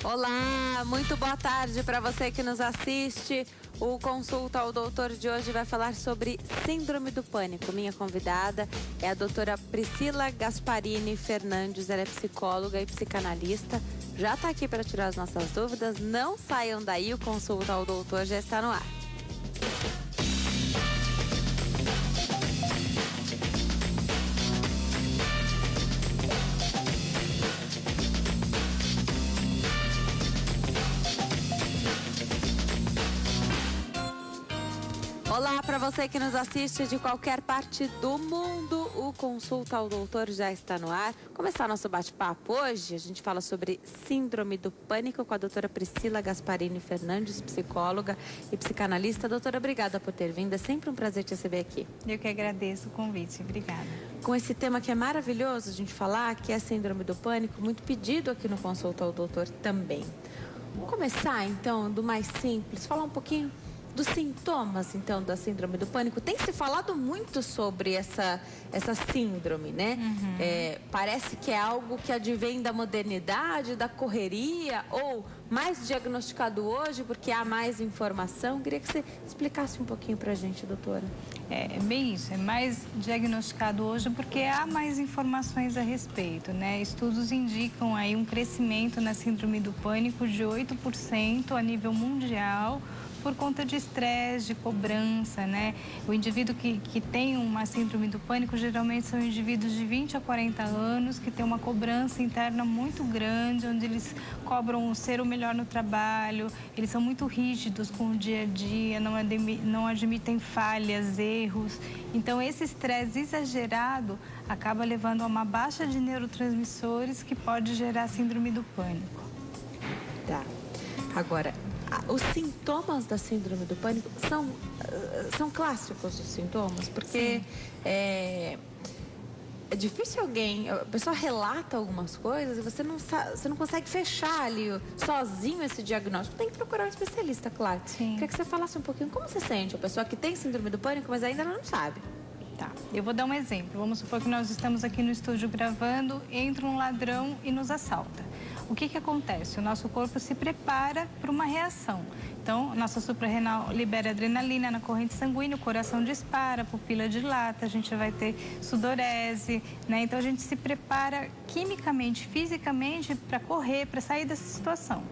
Olá, muito boa tarde para você que nos assiste. O Consulta ao Doutor de hoje vai falar sobre Síndrome do Pânico. Minha convidada é a doutora Priscila Gasparini Fernandes. Ela é psicóloga e psicanalista. Já está aqui para tirar as nossas dúvidas. Não saiam daí, o Consulta ao Doutor já está no ar. Olá, para você que nos assiste de qualquer parte do mundo, o Consulta ao Doutor já está no ar. Começar nosso bate-papo hoje, a gente fala sobre Síndrome do Pânico com a doutora Priscila Gasparini Fernandes, psicóloga e psicanalista. Doutora, obrigada por ter vindo, é sempre um prazer te receber aqui. Eu que agradeço o convite, obrigada. Com esse tema que é maravilhoso a gente falar, que é Síndrome do Pânico, muito pedido aqui no Consulta ao Doutor também. Vamos começar então do mais simples, falar um pouquinho dos sintomas, então, da Síndrome do Pânico. Tem se falado muito sobre essa síndrome, né? Parece que é algo que advém da modernidade, da correria, ou mais diagnosticado hoje porque há mais informação. Queria que você explicasse um pouquinho pra gente, doutora. É bem isso, é mais diagnosticado hoje porque há mais informações a respeito, né? Estudos indicam aí um crescimento na Síndrome do Pânico de 8% a nível mundial, por conta de estresse, de cobrança, né? O indivíduo que tem uma síndrome do pânico geralmente são indivíduos de 20 a 40 anos que têm uma cobrança interna muito grande, onde eles cobram ser o melhor no trabalho, eles são muito rígidos com o dia a dia, não admitem falhas, erros. Então, esse estresse exagerado acaba levando a uma baixa de neurotransmissores que pode gerar síndrome do pânico. Tá. Agora, os sintomas da Síndrome do Pânico são clássicos os sintomas, porque é difícil a pessoa relata algumas coisas e você não consegue fechar ali sozinho esse diagnóstico. Tem que procurar um especialista, claro. Sim. Queria que você falasse um pouquinho como você sente a pessoa que tem Síndrome do Pânico, mas ainda não sabe. Tá, eu vou dar um exemplo. Vamos supor que nós estamos aqui no estúdio gravando, entra um ladrão e nos assalta. O que acontece? O nosso corpo se prepara para uma reação. Então, nossa suprarrenal libera adrenalina na corrente sanguínea, o coração dispara, a pupila dilata, a gente vai ter sudorese, né? Então, a gente se prepara quimicamente, fisicamente para correr, para sair dessa situação.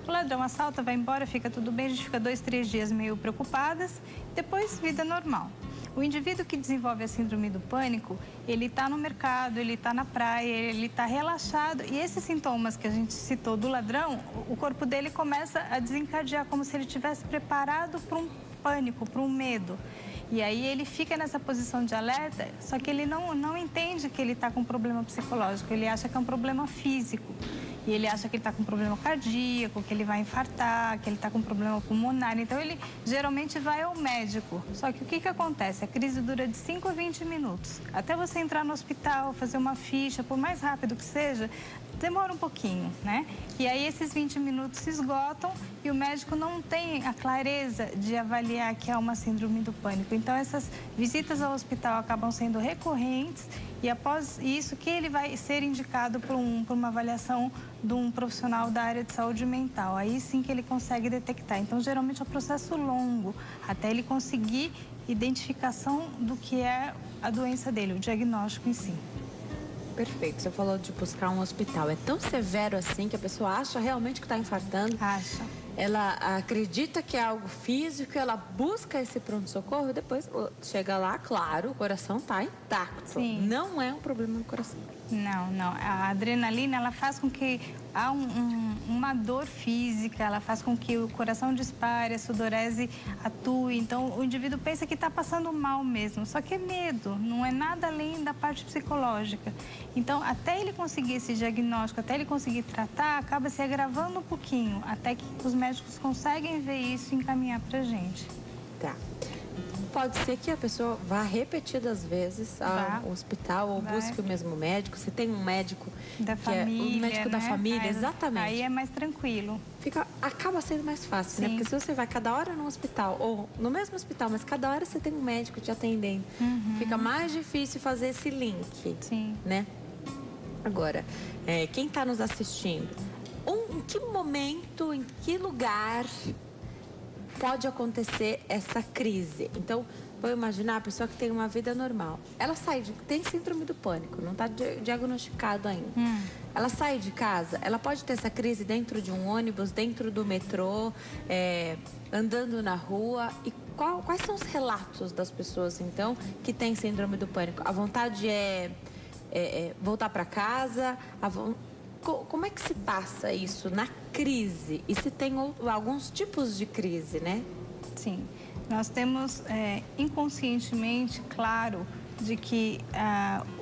O ladrão assalta, vai embora, fica tudo bem, a gente fica 2, 3 dias meio preocupadas, depois vida normal. O indivíduo que desenvolve a síndrome do pânico, ele está no mercado, ele está na praia, ele está relaxado. E esses sintomas que a gente citou do ladrão, o corpo dele começa a desencadear como se ele tivesse preparado para um pânico, para um medo. E aí ele fica nessa posição de alerta, só que ele não entende que ele está com um problema psicológico, ele acha que é um problema físico. E ele acha que ele está com problema cardíaco, que ele vai infartar, que ele está com problema pulmonar. Então, ele geralmente vai ao médico. Só que o que acontece? A crise dura de 5 a 20 minutos. Até você entrar no hospital, fazer uma ficha, por mais rápido que seja, demora um pouquinho, né? E aí, esses 20 minutos se esgotam e o médico não tem a clareza de avaliar que é uma síndrome do pânico. Então, essas visitas ao hospital acabam sendo recorrentes e após isso que ele vai ser indicado por uma avaliação de um profissional da área de saúde mental. Aí sim que ele consegue detectar. Então, geralmente é um processo longo até ele conseguir identificação do que é a doença dele, o diagnóstico em si. Perfeito, você falou de buscar um hospital. É tão severo assim que a pessoa acha realmente que está infartando? Acha. Ela acredita que é algo físico, ela busca esse pronto-socorro, depois chega lá, claro, o coração está intacto. Sim. Não é um problema no coração. Não. A adrenalina, ela faz com que há uma dor física, ela faz com que o coração dispare, a sudorese atue. Então, o indivíduo pensa que está passando mal mesmo, só que é medo, não é nada além da parte psicológica. Então, até ele conseguir esse diagnóstico, até ele conseguir tratar, acaba se agravando um pouquinho, até que os médicos conseguem ver isso e encaminhar para a gente. Tá. Pode ser que a pessoa vá repetidas vezes ao hospital ou busque o mesmo médico. Se tem um médico da família, o médico da família, aí, exatamente. Aí é mais tranquilo. Acaba sendo mais fácil, né? Porque se você vai cada hora no hospital, ou no mesmo hospital, mas cada hora você tem um médico te atendendo, fica mais difícil fazer esse link, né? Agora, quem está nos assistindo, um em que momento, em que lugar pode acontecer essa crise? Então, vou imaginar a pessoa que tem uma vida normal. Ela tem síndrome do pânico, não está diagnosticado ainda. Ela sai de casa, ela pode ter essa crise dentro de um ônibus, dentro do metrô, andando na rua. E quais são os relatos das pessoas, então, que têm síndrome do pânico? A vontade é voltar para casa? Como é que se passa isso na crise? E se tem alguns tipos de crise, né? Sim. Nós temos inconscientemente claro de que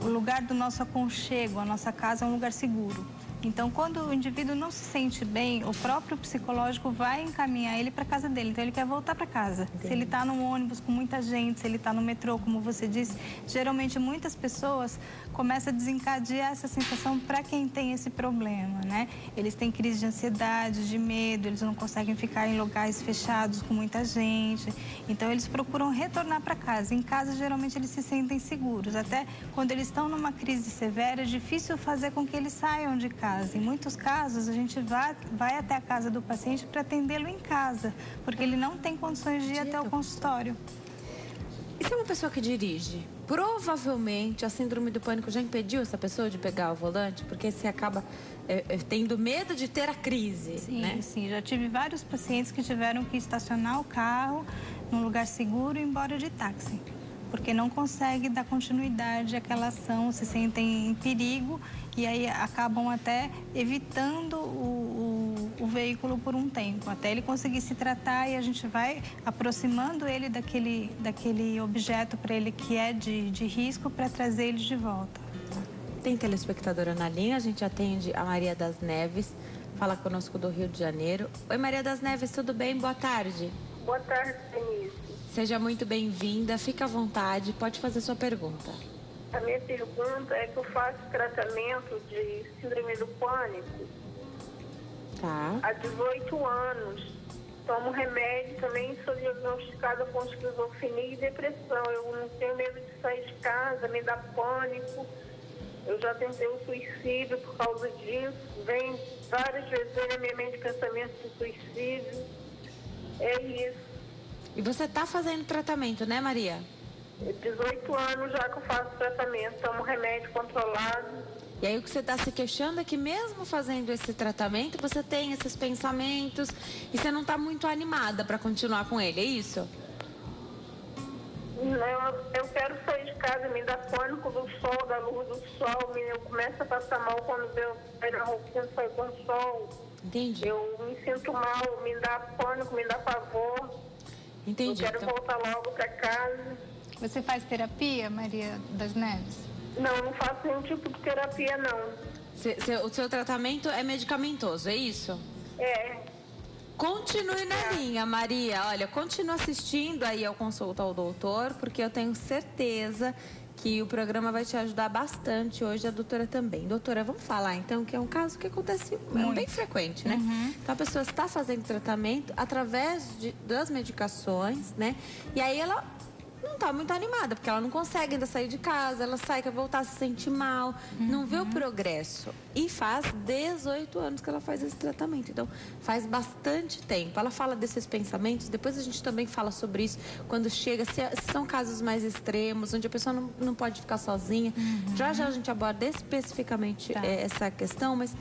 o lugar do nosso aconchego, a nossa casa, é um lugar seguro. Então, quando o indivíduo não se sente bem, o próprio psicológico vai encaminhar ele para casa dele. Então, ele quer voltar para casa. Entendi. Se ele está num ônibus com muita gente, se ele está no metrô, como você disse, geralmente muitas pessoas começam a desencadear essa sensação para quem tem esse problema, né? Eles têm crise de ansiedade, de medo, eles não conseguem ficar em locais fechados com muita gente. Então, eles procuram retornar para casa. Em casa, geralmente, eles se sentem seguros. Até quando eles estão numa crise severa, é difícil fazer com que eles saiam de casa. Em muitos casos, a gente vai até a casa do paciente para atendê-lo em casa, porque ele não tem condições de ir até o consultório. E se é uma pessoa que dirige? Provavelmente a síndrome do pânico já impediu essa pessoa de pegar o volante, porque você acaba tendo medo de ter a crise, sim, né? Sim, já tive vários pacientes que tiveram que estacionar o carro num lugar seguro e ir embora de táxi, porque não consegue dar continuidade àquela ação, se sentem em perigo e aí acabam até evitando o veículo por um tempo, até ele conseguir se tratar, e a gente vai aproximando ele daquele objeto para ele que é de risco, para trazer ele de volta. Tem telespectadora na linha, a gente atende a Maria das Neves, fala conosco do Rio de Janeiro. Oi, Maria das Neves, tudo bem? Boa tarde. Boa tarde, Denise. Seja muito bem-vinda, fica à vontade, pode fazer sua pergunta. A minha pergunta é que eu faço tratamento de síndrome do pânico há 18 anos. Tomo remédio também, sou diagnosticada com esquizofrenia e depressão. Eu não tenho medo de sair de casa, me dá pânico. Eu já tentei o suicídio por causa disso. Vem várias vezes na minha mente pensamento de suicídio. É isso. E você está fazendo tratamento, né, Maria? 18 anos já que eu faço tratamento, tomo remédio controlado. E aí o que você está se queixando é que mesmo fazendo esse tratamento, você tem esses pensamentos e você não está muito animada para continuar com ele, é isso? Não, eu quero sair de casa, me dá pânico do sol, da luz do sol, eu começo a passar mal quando eu saio na roupinha, saio com o sol. Entendi. Eu me sinto mal, me dá pânico, me dá pavor. Entendi. Eu quero voltar logo para casa. Você faz terapia, Maria das Neves? Não faço nenhum tipo de terapia, não. O seu tratamento é medicamentoso, é isso? É. Continue na linha, Maria. Olha, continue assistindo aí ao Consulta ao Doutor, porque eu tenho certeza que o programa vai te ajudar bastante hoje, a doutora também. Doutora, vamos falar então que é um caso que acontece bem frequente, né? Então a pessoa está fazendo tratamento através das medicações, né? E aí ela não está muito animada, porque ela não consegue ainda sair de casa, ela sai, quer voltar, se sente mal, não vê o progresso. E faz 18 anos que ela faz esse tratamento, então faz bastante tempo. Ela fala desses pensamentos, depois a gente também fala sobre isso, quando chega, se são casos mais extremos, onde a pessoa não pode ficar sozinha. Já a gente aborda especificamente essa questão, mas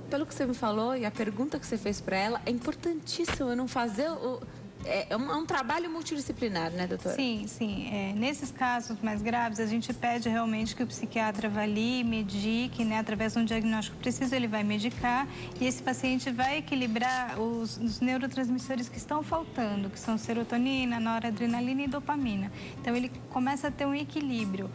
pelo que você me falou e a pergunta que você fez para ela, é importantíssimo eu não fazer É um trabalho multidisciplinar, né, doutora? Sim, sim. Nesses casos mais graves, a gente pede realmente que o psiquiatra avalie, medique, né, através de um diagnóstico preciso, ele vai medicar e esse paciente vai equilibrar os neurotransmissores que estão faltando, que são serotonina, noradrenalina e dopamina. Então, ele começa a ter um equilíbrio.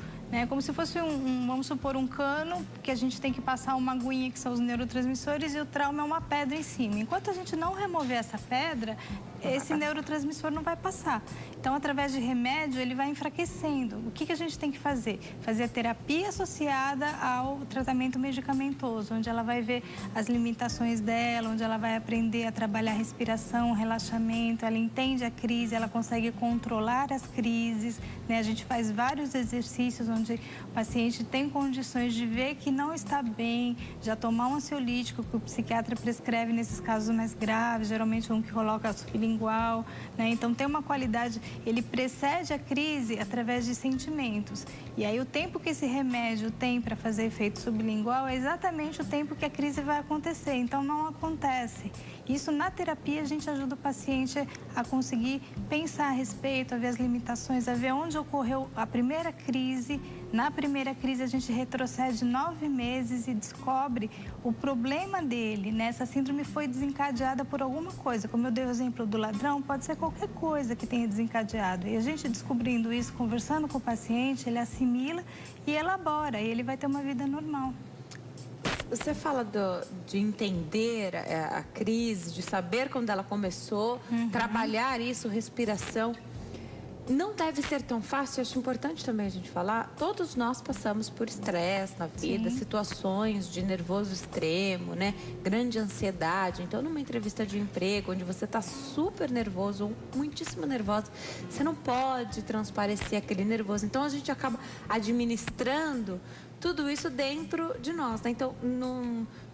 Como se fosse vamos supor, um cano que a gente tem que passar uma aguinha, que são os neurotransmissores, e o trauma é uma pedra em cima. Enquanto a gente não remover essa pedra, esse neurotransmissor não vai passar. Então, através de remédio, ele vai enfraquecendo. O que a gente tem que fazer? Fazer a terapia associada ao tratamento medicamentoso, onde ela vai ver as limitações dela, onde ela vai aprender a trabalhar respiração, relaxamento, ela entende a crise, ela consegue controlar as crises, né? A gente faz vários exercícios onde onde o paciente tem condições de ver que não está bem, já tomar um ansiolítico que o psiquiatra prescreve nesses casos mais graves, geralmente um que coloca sublingual, né? Então, tem uma qualidade, ele precede a crise através de sentimentos. E aí, o tempo que esse remédio tem para fazer efeito sublingual é exatamente o tempo que a crise vai acontecer. Então, não acontece. Isso, na terapia, a gente ajuda o paciente a conseguir pensar a respeito, a ver as limitações, a ver onde ocorreu a primeira crise. Na primeira crise, a gente retrocede 9 meses e descobre o problema dele, né? Essa síndrome foi desencadeada por alguma coisa. Como eu dei o exemplo do ladrão, pode ser qualquer coisa que tenha desencadeado. E a gente descobrindo isso, conversando com o paciente, ele assimila e elabora, e ele vai ter uma vida normal. Você fala de entender a crise, de saber quando ela começou, trabalhar isso, respiração. Não deve ser tão fácil, acho importante também a gente falar. Todos nós passamos por estresse na vida, sim, situações de nervoso extremo, né? Grande ansiedade. Então, numa entrevista de emprego, onde você está super nervoso, ou muitíssimo nervosa, você não pode transparecer aquele nervoso. Então, a gente acaba administrando tudo isso dentro de nós, né? Então,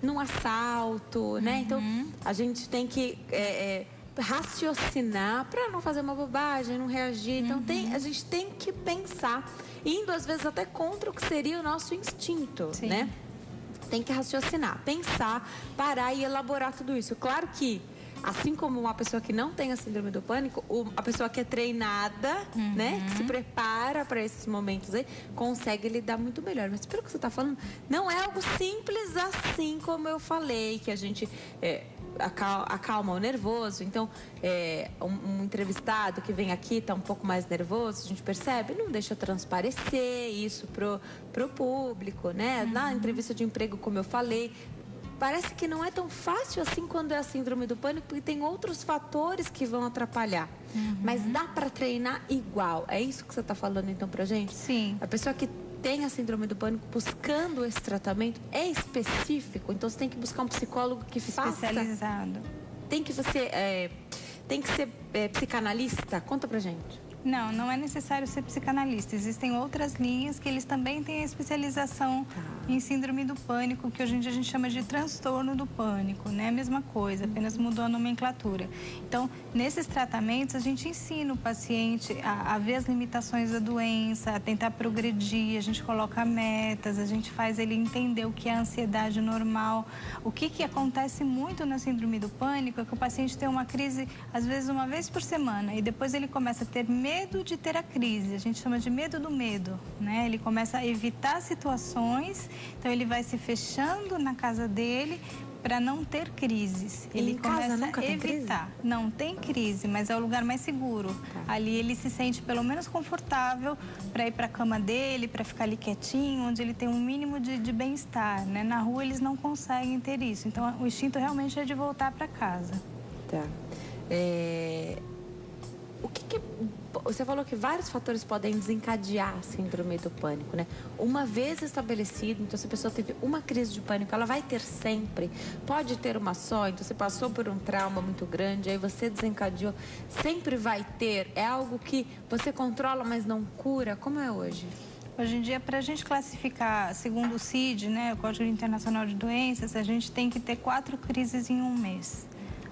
num assalto, né? Então, a gente tem que raciocinar para não fazer uma bobagem, não reagir. Então, a gente tem que pensar, indo às vezes até contra o que seria o nosso instinto, sim, né? Tem que raciocinar, pensar, parar e elaborar tudo isso. Claro que, assim como uma pessoa que não tem a síndrome do pânico, a pessoa que é treinada, né, que se prepara para esses momentos aí, consegue lidar muito melhor. Mas pelo que você está falando, não é algo simples assim como eu falei, que a gente acalma o nervoso. Então, um entrevistado que vem aqui está um pouco mais nervoso, a gente percebe, não deixa transparecer isso pro público, né? Na entrevista de emprego, como eu falei, parece que não é tão fácil assim quando é a síndrome do pânico, porque tem outros fatores que vão atrapalhar. Mas dá para treinar igual. É isso que você está falando, então, pra gente? Sim. A pessoa que tem a síndrome do pânico buscando esse tratamento é específico. Então, você tem que buscar um psicólogo que faça... Especializado. Tem que ser psicanalista? Conta pra gente. Não, não é necessário ser psicanalista. Existem outras linhas que eles também têm a especialização em síndrome do pânico, que hoje em dia a gente chama de transtorno do pânico, né? A mesma coisa, apenas mudou a nomenclatura. Então, nesses tratamentos, a gente ensina o paciente a ver as limitações da doença, a tentar progredir, a gente coloca metas, a gente faz ele entender o que é a ansiedade normal. O que acontece muito na síndrome do pânico é que o paciente tem uma crise, às vezes, uma vez por semana, e depois ele começa a ter medo de ter a crise, a gente chama de medo do medo, né? Ele começa a evitar situações, então ele vai se fechando na casa dele para não ter crises. Ele começa a evitar. Não tem crise, mas é o lugar mais seguro. Ali ele se sente pelo menos confortável para ir para a cama dele, para ficar ali quietinho, onde ele tem um mínimo de bem-estar, né? Na rua eles não conseguem ter isso. Então o instinto realmente é de voltar para casa. Tá. Você falou que vários fatores podem desencadear a síndrome do pânico, né? Uma vez estabelecido, então se a pessoa teve uma crise de pânico, ela vai ter sempre. Pode ter uma só, então você passou por um trauma muito grande, aí você desencadeou, sempre vai ter. É algo que você controla, mas não cura. Como é hoje? Hoje em dia, para a gente classificar, segundo o CID, né, o Código Internacional de Doenças, a gente tem que ter 4 crises em um mês.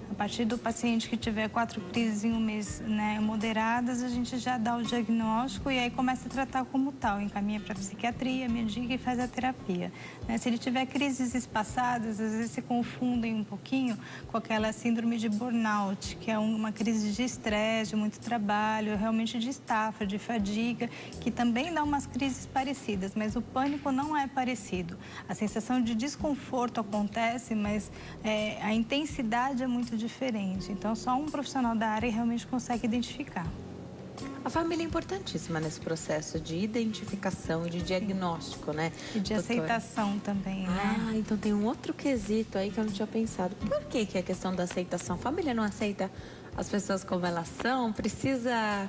A partir do paciente que tiver 4 crises em um mês, né, moderadas, a gente já dá o diagnóstico e aí começa a tratar como tal, encaminha para a psiquiatria, medica e faz a terapia. Né? Se ele tiver crises espaçadas, às vezes se confundem um pouquinho com aquela síndrome de burnout, que é uma crise de estresse, de muito trabalho, realmente de estafa, de fadiga, que também dá umas crises parecidas, mas o pânico não é parecido. A sensação de desconforto acontece, mas a intensidade é muito diferente. Então, só um profissional da área realmente consegue identificar. A família é importantíssima nesse processo de identificação e de diagnóstico, né? E de aceitação também, né? Então tem um outro quesito aí que eu não tinha pensado. Por que é a questão da aceitação? A família não aceita as pessoas como elas são? Precisa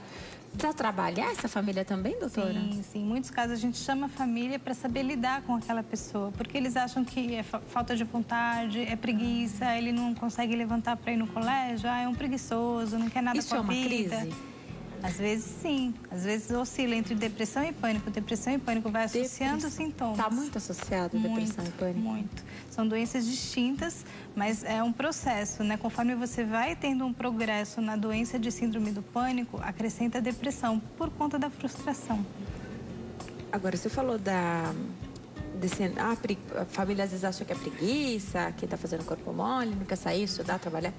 trabalhar essa família também, doutora? Sim, sim. Em muitos casos a gente chama a família para saber lidar com aquela pessoa, porque eles acham que é falta de vontade, é preguiça, ele não consegue levantar para ir no colégio, é um preguiçoso, não quer nada com a vida. Isso é uma crise? Às vezes sim, às vezes oscila entre depressão e pânico. Depressão e pânico vai associando os sintomas. Está muito associado a depressão e pânico? Muito. São doenças distintas, mas é um processo, né? Conforme você vai tendo um progresso na doença de síndrome do pânico, acrescenta a depressão por conta da frustração. Agora, você falou a família às vezes acha que é preguiça, que está fazendo corpo mole, não quer sair, estudar, trabalhar.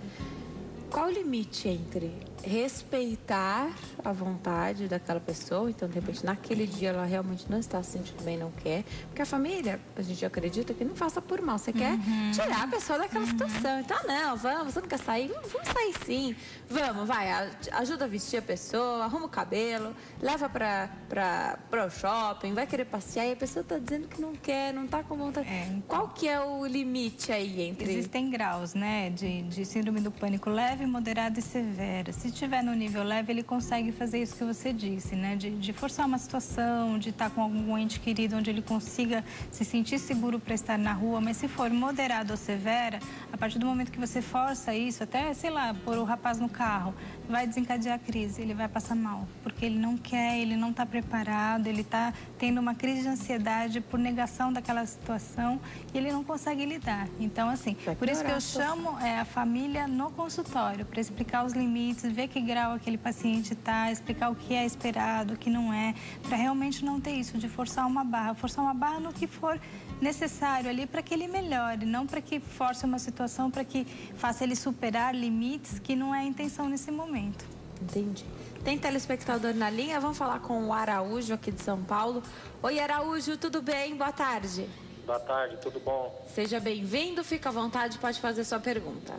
Qual o limite entre respeitar a vontade daquela pessoa, então, de repente, naquele dia ela realmente não está se sentindo bem, não quer, porque a família, a gente acredita que não faça por mal, você quer tirar a pessoa daquela situação. Então, não, vamos, você não quer sair? Vamos sair sim. Vamos, vai, ajuda a vestir a pessoa, arruma o cabelo, leva para o shopping, vai querer passear e a pessoa está dizendo que não quer, não está com vontade. Então, qual que é o limite aí entre... Existem graus, né, de síndrome do pânico leve, moderada e severa. Se estiver no nível leve, ele consegue fazer isso que você disse, né, de forçar uma situação, de estar com algum ente querido onde ele consiga se sentir seguro para estar na rua, mas se for moderado ou severa, a partir do momento que você força isso, até, sei lá, pôr o rapaz no carro, vai desencadear a crise, ele vai passar mal, porque ele não quer, ele não está preparado, ele está tendo uma crise de ansiedade por negação daquela situação e ele não consegue lidar. Então, assim, por isso que eu chamo a família no consultório, para explicar os limites, ver que grau aquele paciente está, explicar o que é esperado, o que não é, para realmente não ter isso de forçar uma barra no que for necessário ali para que ele melhore, não para que force uma situação, para que faça ele superar limites que não é a intenção nesse momento. Entendi. Tem telespectador na linha? Vamos falar com o Araújo aqui de São Paulo. Oi, Araújo, tudo bem? Boa tarde. Boa tarde, tudo bom? Seja bem-vindo, fica à vontade, pode fazer sua pergunta.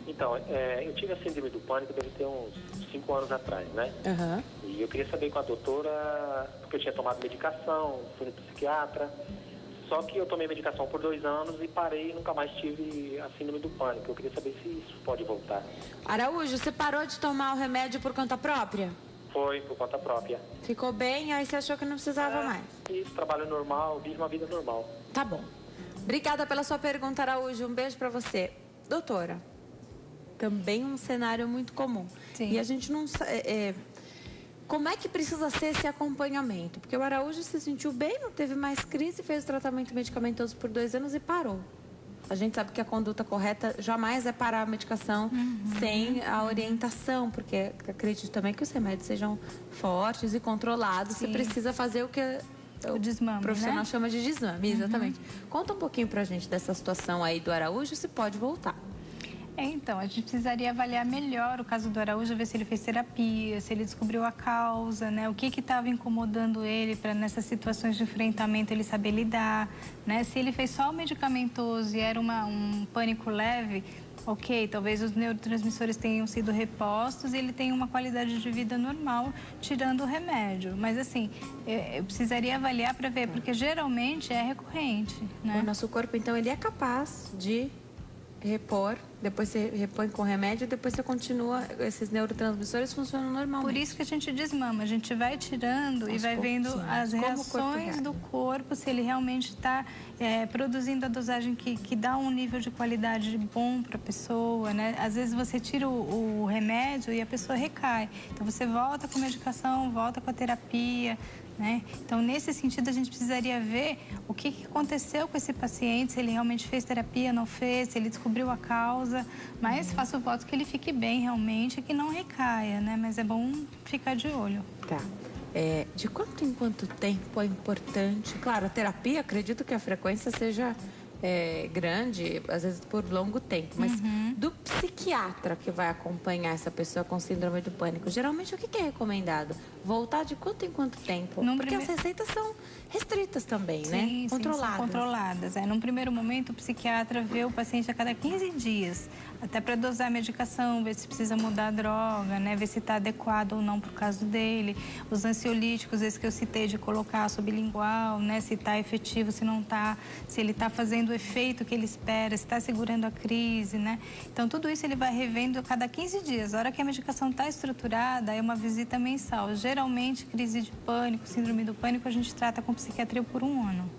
Então, eu tive a síndrome do pânico, deve ter uns 5 anos atrás, né? E eu queria saber com a doutora, porque eu tinha tomado medicação, fui no psiquiatra, só que eu tomei medicação por 2 anos e parei e nunca mais tive a síndrome do pânico. Eu queria saber se isso pode voltar. Araújo, você parou de tomar o remédio por conta própria? Foi, por conta própria. Ficou bem, aí você achou que não precisava mais? Isso, trabalho normal, vivo uma vida normal. Tá bom. Obrigada pela sua pergunta, Araújo. Um beijo pra você. Doutora, também um cenário muito comum. Sim. E a gente não sabe... Como é que precisa ser esse acompanhamento? Porque o Araújo se sentiu bem, não teve mais crise, fez o tratamento medicamentoso por 2 anos e parou. A gente sabe que a conduta correta jamais é parar a medicação sem a orientação, porque acredito também que os remédios sejam fortes e controlados. Sim. Você precisa fazer o que o desmame, profissional, né? chama de desmame, exatamente. Conta um pouquinho pra gente dessa situação aí do Araújo, se pode voltar. Então, a gente precisaria avaliar melhor o caso do Araújo, ver se ele fez terapia, se ele descobriu a causa, né? O que estava incomodando ele para nessas situações de enfrentamento ele saber lidar, né? Se ele fez só o medicamentoso e era um pânico leve, ok, talvez os neurotransmissores tenham sido repostos e ele tenha uma qualidade de vida normal, tirando o remédio. Mas, assim, eu precisaria avaliar para ver, porque geralmente é recorrente, né? O nosso corpo, então, ele é capaz de repor, depois você repõe com remédio, depois você continua, esses neurotransmissores funcionam normalmente. Por isso que a gente desmama, a gente vai tirando e vai vendo as reações do corpo, se ele realmente está produzindo a dosagem que dá um nível de qualidade bom para a pessoa, né? Às vezes você tira o remédio e a pessoa recai, então você volta com a medicação, volta com a terapia, né? Então, nesse sentido, a gente precisaria ver o que aconteceu com esse paciente, se ele realmente fez terapia, não fez, se ele descobriu a causa. Mas faço votos que ele fique bem realmente, que não recaia, né? Mas é bom ficar de olho. Tá. De quanto em quanto tempo é importante? Claro, a terapia, acredito que a frequência seja grande, às vezes por longo tempo, mas do psiquiatra que vai acompanhar essa pessoa com síndrome do pânico, geralmente o que é recomendado? Voltar de quanto em quanto tempo? Porque as receitas são restritas também, né? Controladas. Sim, são controladas. Num primeiro momento, o psiquiatra vê o paciente a cada 15 dias, até para dosar a medicação, ver se precisa mudar a droga, né? Ver se está adequado ou não para o caso dele. Os ansiolíticos, esses que eu citei, de colocar sublingual, né? Se está efetivo, se não está, se ele está fazendo o efeito que ele espera, se está segurando a crise, né? Então, tudo isso ele vai revendo a cada 15 dias. A hora que a medicação está estruturada, é uma visita mensal. Geralmente, crise de pânico, síndrome do pânico, a gente trata com psiquiatria por 1 ano.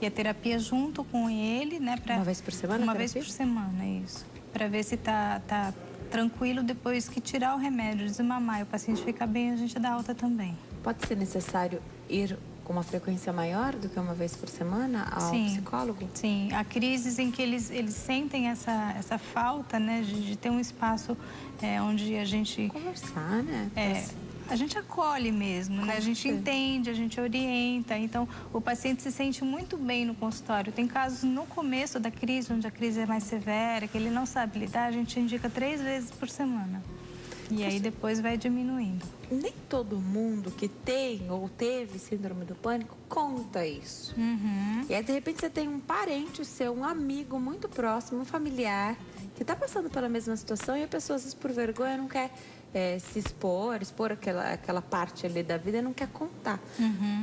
E a terapia junto com ele, né? Uma vez por semana? Uma vez por semana, isso. Para ver se está tranquilo, depois que tirar o remédio, desmamar e o paciente ficar bem, a gente dá alta também. Pode ser necessário ir com uma frequência maior do que uma vez por semana ao psicólogo? Sim, há crises em que eles sentem essa falta, né, de ter um espaço onde a gente... Conversar, né? A gente acolhe mesmo, né? A gente entende, a gente orienta. Então, o paciente se sente muito bem no consultório. Tem casos no começo da crise, onde a crise é mais severa, que ele não sabe lidar, a gente indica 3 vezes por semana. E aí depois vai diminuindo. Nem todo mundo que tem ou teve síndrome do pânico conta isso. E aí, de repente, você tem um parente seu, um amigo muito próximo, um familiar, que está passando pela mesma situação e a pessoa, às vezes, por vergonha, não quer se expor aquela parte ali da vida e não quer contar.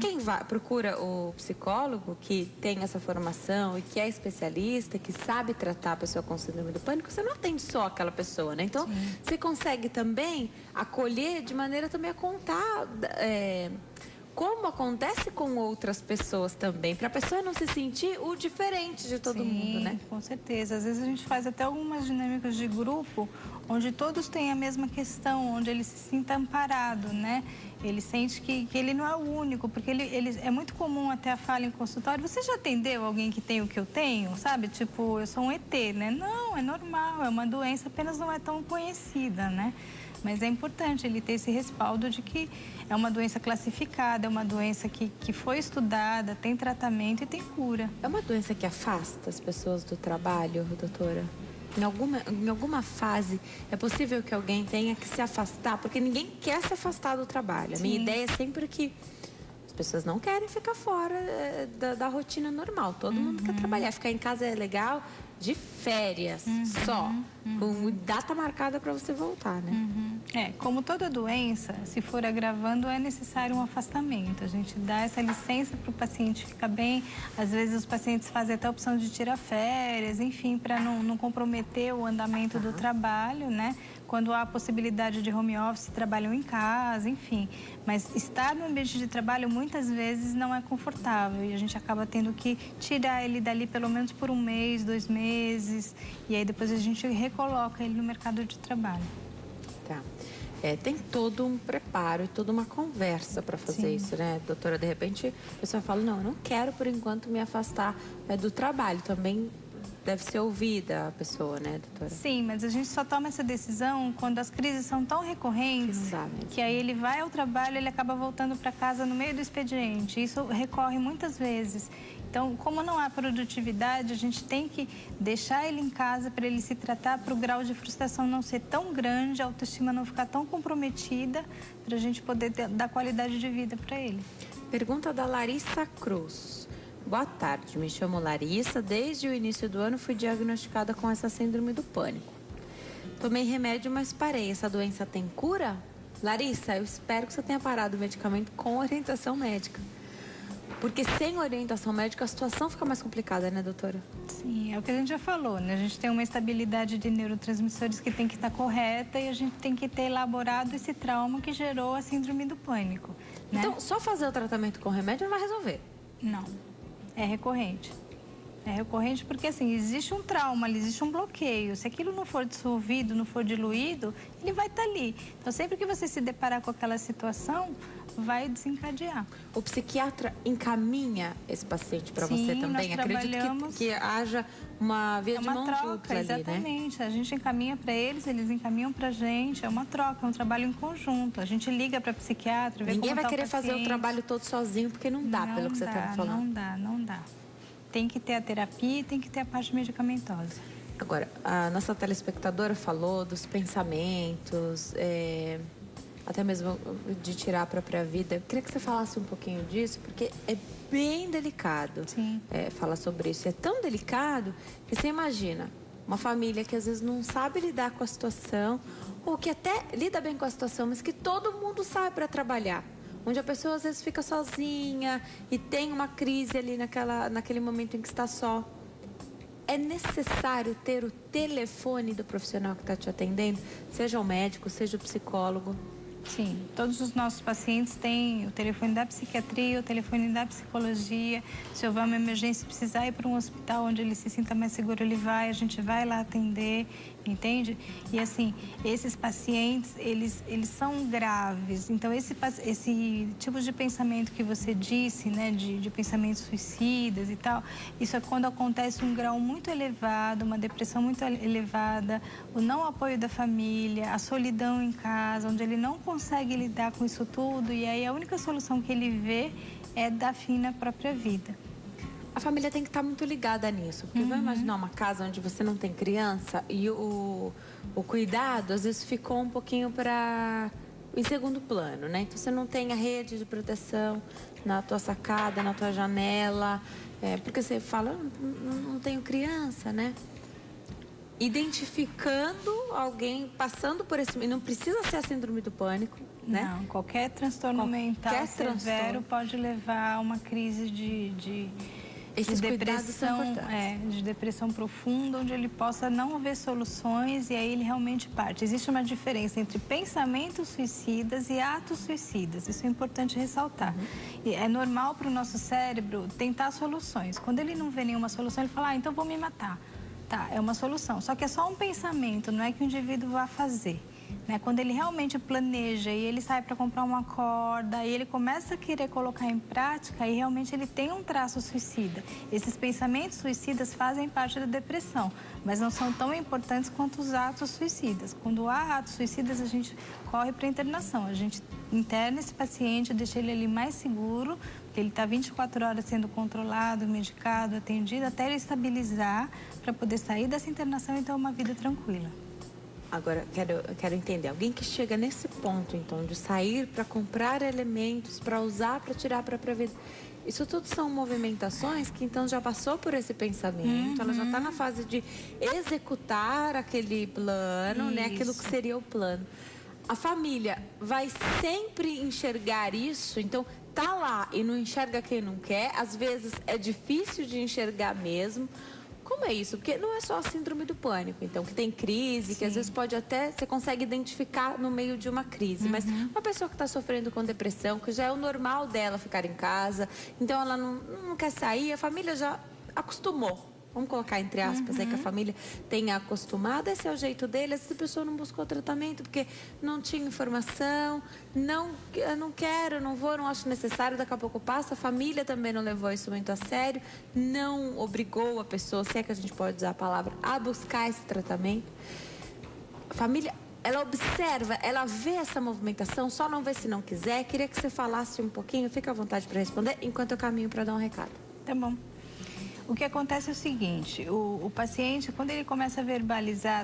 Quem procura o psicólogo que tem essa formação e que é especialista, que sabe tratar a pessoa com síndrome do pânico, você não atende só aquela pessoa, né? Então, você consegue também acolher de maneira também a contar como acontece com outras pessoas também, para a pessoa não se sentir o diferente de todo mundo, né? Com certeza. Às vezes a gente faz até algumas dinâmicas de grupo, onde todos têm a mesma questão, onde ele se sinta amparado, né? Ele sente que ele não é o único, porque ele é muito comum até a fala em consultório. Você já atendeu alguém que tem o que eu tenho, sabe? Tipo, eu sou um ET, né? Não, é normal, é uma doença, apenas não é tão conhecida, né? Mas é importante ele ter esse respaldo de que é uma doença classificada, é uma doença que foi estudada, tem tratamento e tem cura. É uma doença que afasta as pessoas do trabalho, doutora? Em alguma fase, é possível que alguém tenha que se afastar, porque ninguém quer se afastar do trabalho. A minha ideia é sempre que as pessoas não querem ficar fora da rotina normal. Todo mundo quer trabalhar. Ficar em casa é legal, de férias só, com data marcada para você voltar, né? Como toda doença, se for agravando, é necessário um afastamento. A gente dá essa licença para o paciente ficar bem. Às vezes os pacientes fazem até a opção de tirar férias, enfim, para não comprometer o andamento do trabalho, né? Quando há a possibilidade de home office, trabalham em casa, enfim. Mas estar no ambiente de trabalho muitas vezes não é confortável e a gente acaba tendo que tirar ele dali pelo menos por 1 mês, 2 meses, e aí depois a gente recoloca ele no mercado de trabalho. Tá. Tem todo um preparo e toda uma conversa para fazer isso, né, doutora? De repente, a pessoa fala, não, eu não quero por enquanto me afastar do trabalho. Também deve ser ouvida a pessoa, né, doutora? Sim, mas a gente só toma essa decisão quando as crises são tão recorrentes que aí ele vai ao trabalho e ele acaba voltando para casa no meio do expediente. Isso recorre muitas vezes. Então, como não há produtividade, a gente tem que deixar ele em casa para ele se tratar, para o grau de frustração não ser tão grande, a autoestima não ficar tão comprometida, para a gente poder dar qualidade de vida para ele. Pergunta da Larissa Cruz. Boa tarde, me chamo Larissa. Desde o início do ano fui diagnosticada com essa síndrome do pânico. Tomei remédio, mas parei. Essa doença tem cura? Larissa, eu espero que você tenha parado o medicamento com orientação médica. Porque sem orientação médica a situação fica mais complicada, né, doutora? Sim, é o que a gente já falou, né? A gente tem uma estabilidade de neurotransmissores que tem que estar correta e a gente tem que ter elaborado esse trauma que gerou a síndrome do pânico, né? Então, só fazer o tratamento com remédio não vai resolver? Não, é recorrente. É recorrente porque, assim, existe um trauma, existe um bloqueio. Se aquilo não for dissolvido, não for diluído, ele vai estar ali. Então, sempre que você se deparar com aquela situação, vai desencadear. O psiquiatra encaminha esse paciente para você também? Acredito que haja uma via de mão dupla ali, exatamente. Né? A gente encaminha para eles, eles encaminham para a gente. É uma troca, é um trabalho em conjunto. A gente liga para a psiquiatra, vê Ninguém como vai querer fazer o trabalho todo sozinho, porque não dá, pelo que você está me falando. Não dá. Tem que ter a terapia e tem que ter a parte medicamentosa. Agora, a nossa telespectadora falou dos pensamentos, até mesmo de tirar a própria vida. Eu queria que você falasse um pouquinho disso, porque é bem delicado falar sobre isso. É tão delicado que você imagina uma família que às vezes não sabe lidar com a situação, ou que até lida bem com a situação, mas que todo mundo sai para trabalhar. Onde a pessoa às vezes fica sozinha e tem uma crise ali naquele momento em que está só. É necessário ter o telefone do profissional que está te atendendo, seja o médico, seja o psicólogo, Sim, todos os nossos pacientes têm o telefone da psiquiatria, o telefone da psicologia. Se houver uma emergência e precisar ir para um hospital onde ele se sinta mais seguro, ele vai, a gente vai lá atender, entende? E assim, esses pacientes, eles são graves. Então, esse tipo de pensamento que você disse, né, de pensamentos suicidas e tal, isso é quando acontece um grau muito elevado, uma depressão muito elevada, o não apoio da família, a solidão em casa, onde ele não consegue lidar com isso tudo, e aí a única solução que ele vê é dar fim na própria vida. A família tem que estar muito ligada nisso, porque vamos imaginar uma casa onde você não tem criança e o cuidado às vezes ficou um pouquinho em segundo plano, né? Então você não tem a rede de proteção na tua sacada, na tua janela, porque você fala, não tenho criança, né? Identificando alguém passando por esse... Não precisa ser a síndrome do pânico, né? Não, qualquer transtorno mental severo pode levar a uma crise de depressão, de depressão profunda, onde ele possa não ver soluções e aí ele realmente parte. Existe uma diferença entre pensamentos suicidas e atos suicidas. Isso é importante ressaltar. E é normal para o nosso cérebro tentar soluções. Quando ele não vê nenhuma solução, ele fala, então vou me matar. Tá, é uma solução. Só que é só um pensamento, não é que o indivíduo vá fazer. Né? Quando ele realmente planeja e ele sai para comprar uma corda e ele começa a querer colocar em prática e realmente ele tem um traço suicida. Esses pensamentos suicidas fazem parte da depressão, mas não são tão importantes quanto os atos suicidas. Quando há atos suicidas, a gente corre para a internação. A gente interna esse paciente, deixa ele ali mais seguro, porque ele está 24 horas sendo controlado, medicado, atendido, até ele estabilizar para poder sair dessa internação e ter uma vida tranquila. Agora, quero entender, alguém que chega nesse ponto, então, de sair para comprar elementos, para usar, para tirar a própria vida. Isso tudo são movimentações que, então, já passou por esse pensamento, ela já está na fase de executar aquele plano, né? Aquilo que seria o plano. A família vai sempre enxergar isso, então, tá lá e não enxerga quem não quer, às vezes é difícil de enxergar mesmo. Como é isso? Porque não é só a síndrome do pânico, então, que tem crise, que às vezes pode até, você consegue identificar no meio de uma crise. Mas uma pessoa que está sofrendo com depressão, que já é o normal dela ficar em casa, então ela não quer sair, a família já acostumou. Vamos colocar entre aspas, que a família tenha acostumado, esse é o jeito dele. Essa pessoa não buscou tratamento porque não tinha informação, eu não quero, não vou, não acho necessário, daqui a pouco passa. A família também não levou isso muito a sério, não obrigou a pessoa, se é que a gente pode usar a palavra, a buscar esse tratamento. A família, ela observa, ela vê essa movimentação, só não vê se não quiser. Queria que você falasse um pouquinho, fica à vontade para responder, enquanto eu caminho para dar um recado. Tá bom. O que acontece é o seguinte, o paciente, quando ele começa a verbalizar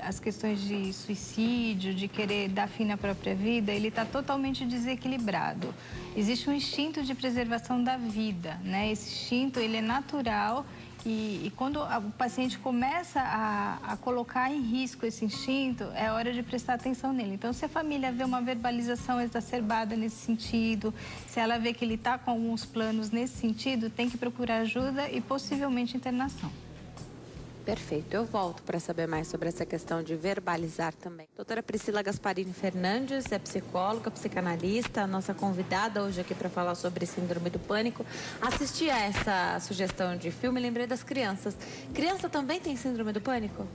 as questões de suicídio, de querer dar fim na própria vida, ele está totalmente desequilibrado. Existe um instinto de preservação da vida, né? Esse instinto, ele é natural e quando o paciente começa a colocar em risco esse instinto, é hora de prestar atenção nele. Então, se a família vê uma verbalização exacerbada nesse sentido, se ela vê que ele está com alguns planos nesse sentido, tem que procurar ajuda e possivelmente internação. Perfeito. Eu volto para saber mais sobre essa questão de verbalizar também. Doutora Priscila Gasparini Fernandes é psicóloga, psicanalista, a nossa convidada hoje aqui para falar sobre síndrome do pânico. Assisti a essa sugestão de filme e lembrei das crianças. Criança também tem síndrome do pânico?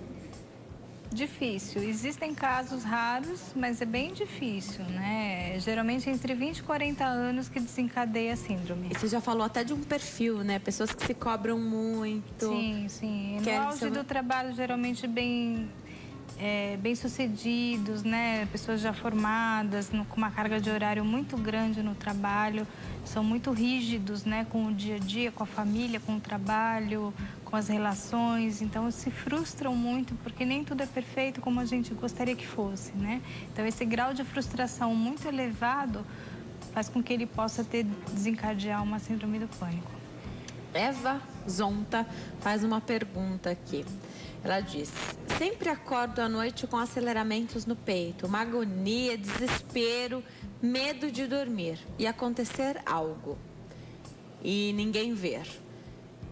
Difícil. Existem casos raros, mas é bem difícil, né? Geralmente entre 20 e 40 anos que desencadeia a síndrome. E você já falou até de um perfil, né? Pessoas que se cobram muito. Sim, sim. No auge do trabalho, geralmente bem sucedidos, né? Pessoas já formadas, com uma carga de horário muito grande no trabalho. São muito rígidos, né? Com o dia a dia, com a família, com o trabalho, com as relações. Então, se frustram muito, porque nem tudo é perfeito como a gente gostaria que fosse, né? Então, esse grau de frustração muito elevado faz com que ele possa desencadear uma síndrome do pânico. Eva Zonta faz uma pergunta aqui. Ela diz: sempre acordo à noite com aceleramentos no peito, uma agonia, desespero, medo de dormir e acontecer algo e ninguém ver.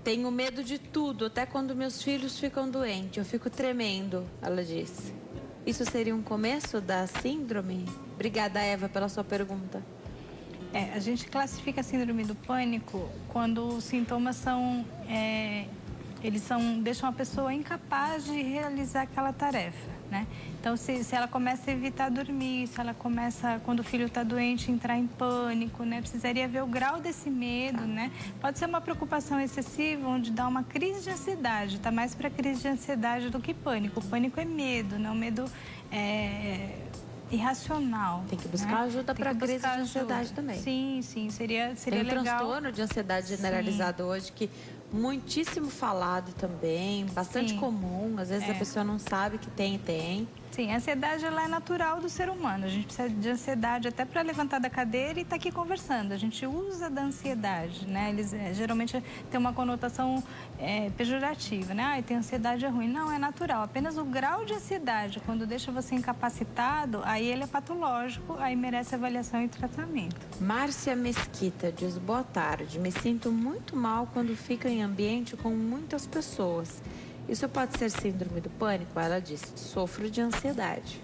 Tenho medo de tudo, até quando meus filhos ficam doentes, eu fico tremendo, ela disse. isso seria um começo da síndrome? Obrigada, Eva, pela sua pergunta. A gente classifica a síndrome do pânico quando os sintomas são... deixam a pessoa incapaz de realizar aquela tarefa, né? Então, se ela começa a evitar dormir, se ela começa, quando o filho está doente, entrar em pânico, né? Precisaria ver o grau desse medo, né? Pode ser uma preocupação excessiva, onde dá uma crise de ansiedade. Está mais para crise de ansiedade do que pânico. O pânico é medo, não medo irracional. Tem que buscar ajuda para crise de ansiedade também. Sim, seria Tem legal. Transtorno de ansiedade generalizado hoje, que muitíssimo falado também, bastante comum. Às vezes a pessoa não sabe que tem. Sim, a ansiedade ela é natural do ser humano. A gente precisa de ansiedade até para levantar da cadeira e estar aqui conversando. A gente usa da ansiedade, né? Eles geralmente têm uma conotação pejorativa, né? Ter ansiedade é ruim. Não, é natural. Apenas o grau de ansiedade, quando deixa você incapacitado, aí ele é patológico, aí merece avaliação e tratamento. Márcia Mesquita diz: boa tarde, me sinto muito mal quando fico em ambiente com muitas pessoas. Isso pode ser síndrome do pânico? Ela diz: sofro de ansiedade.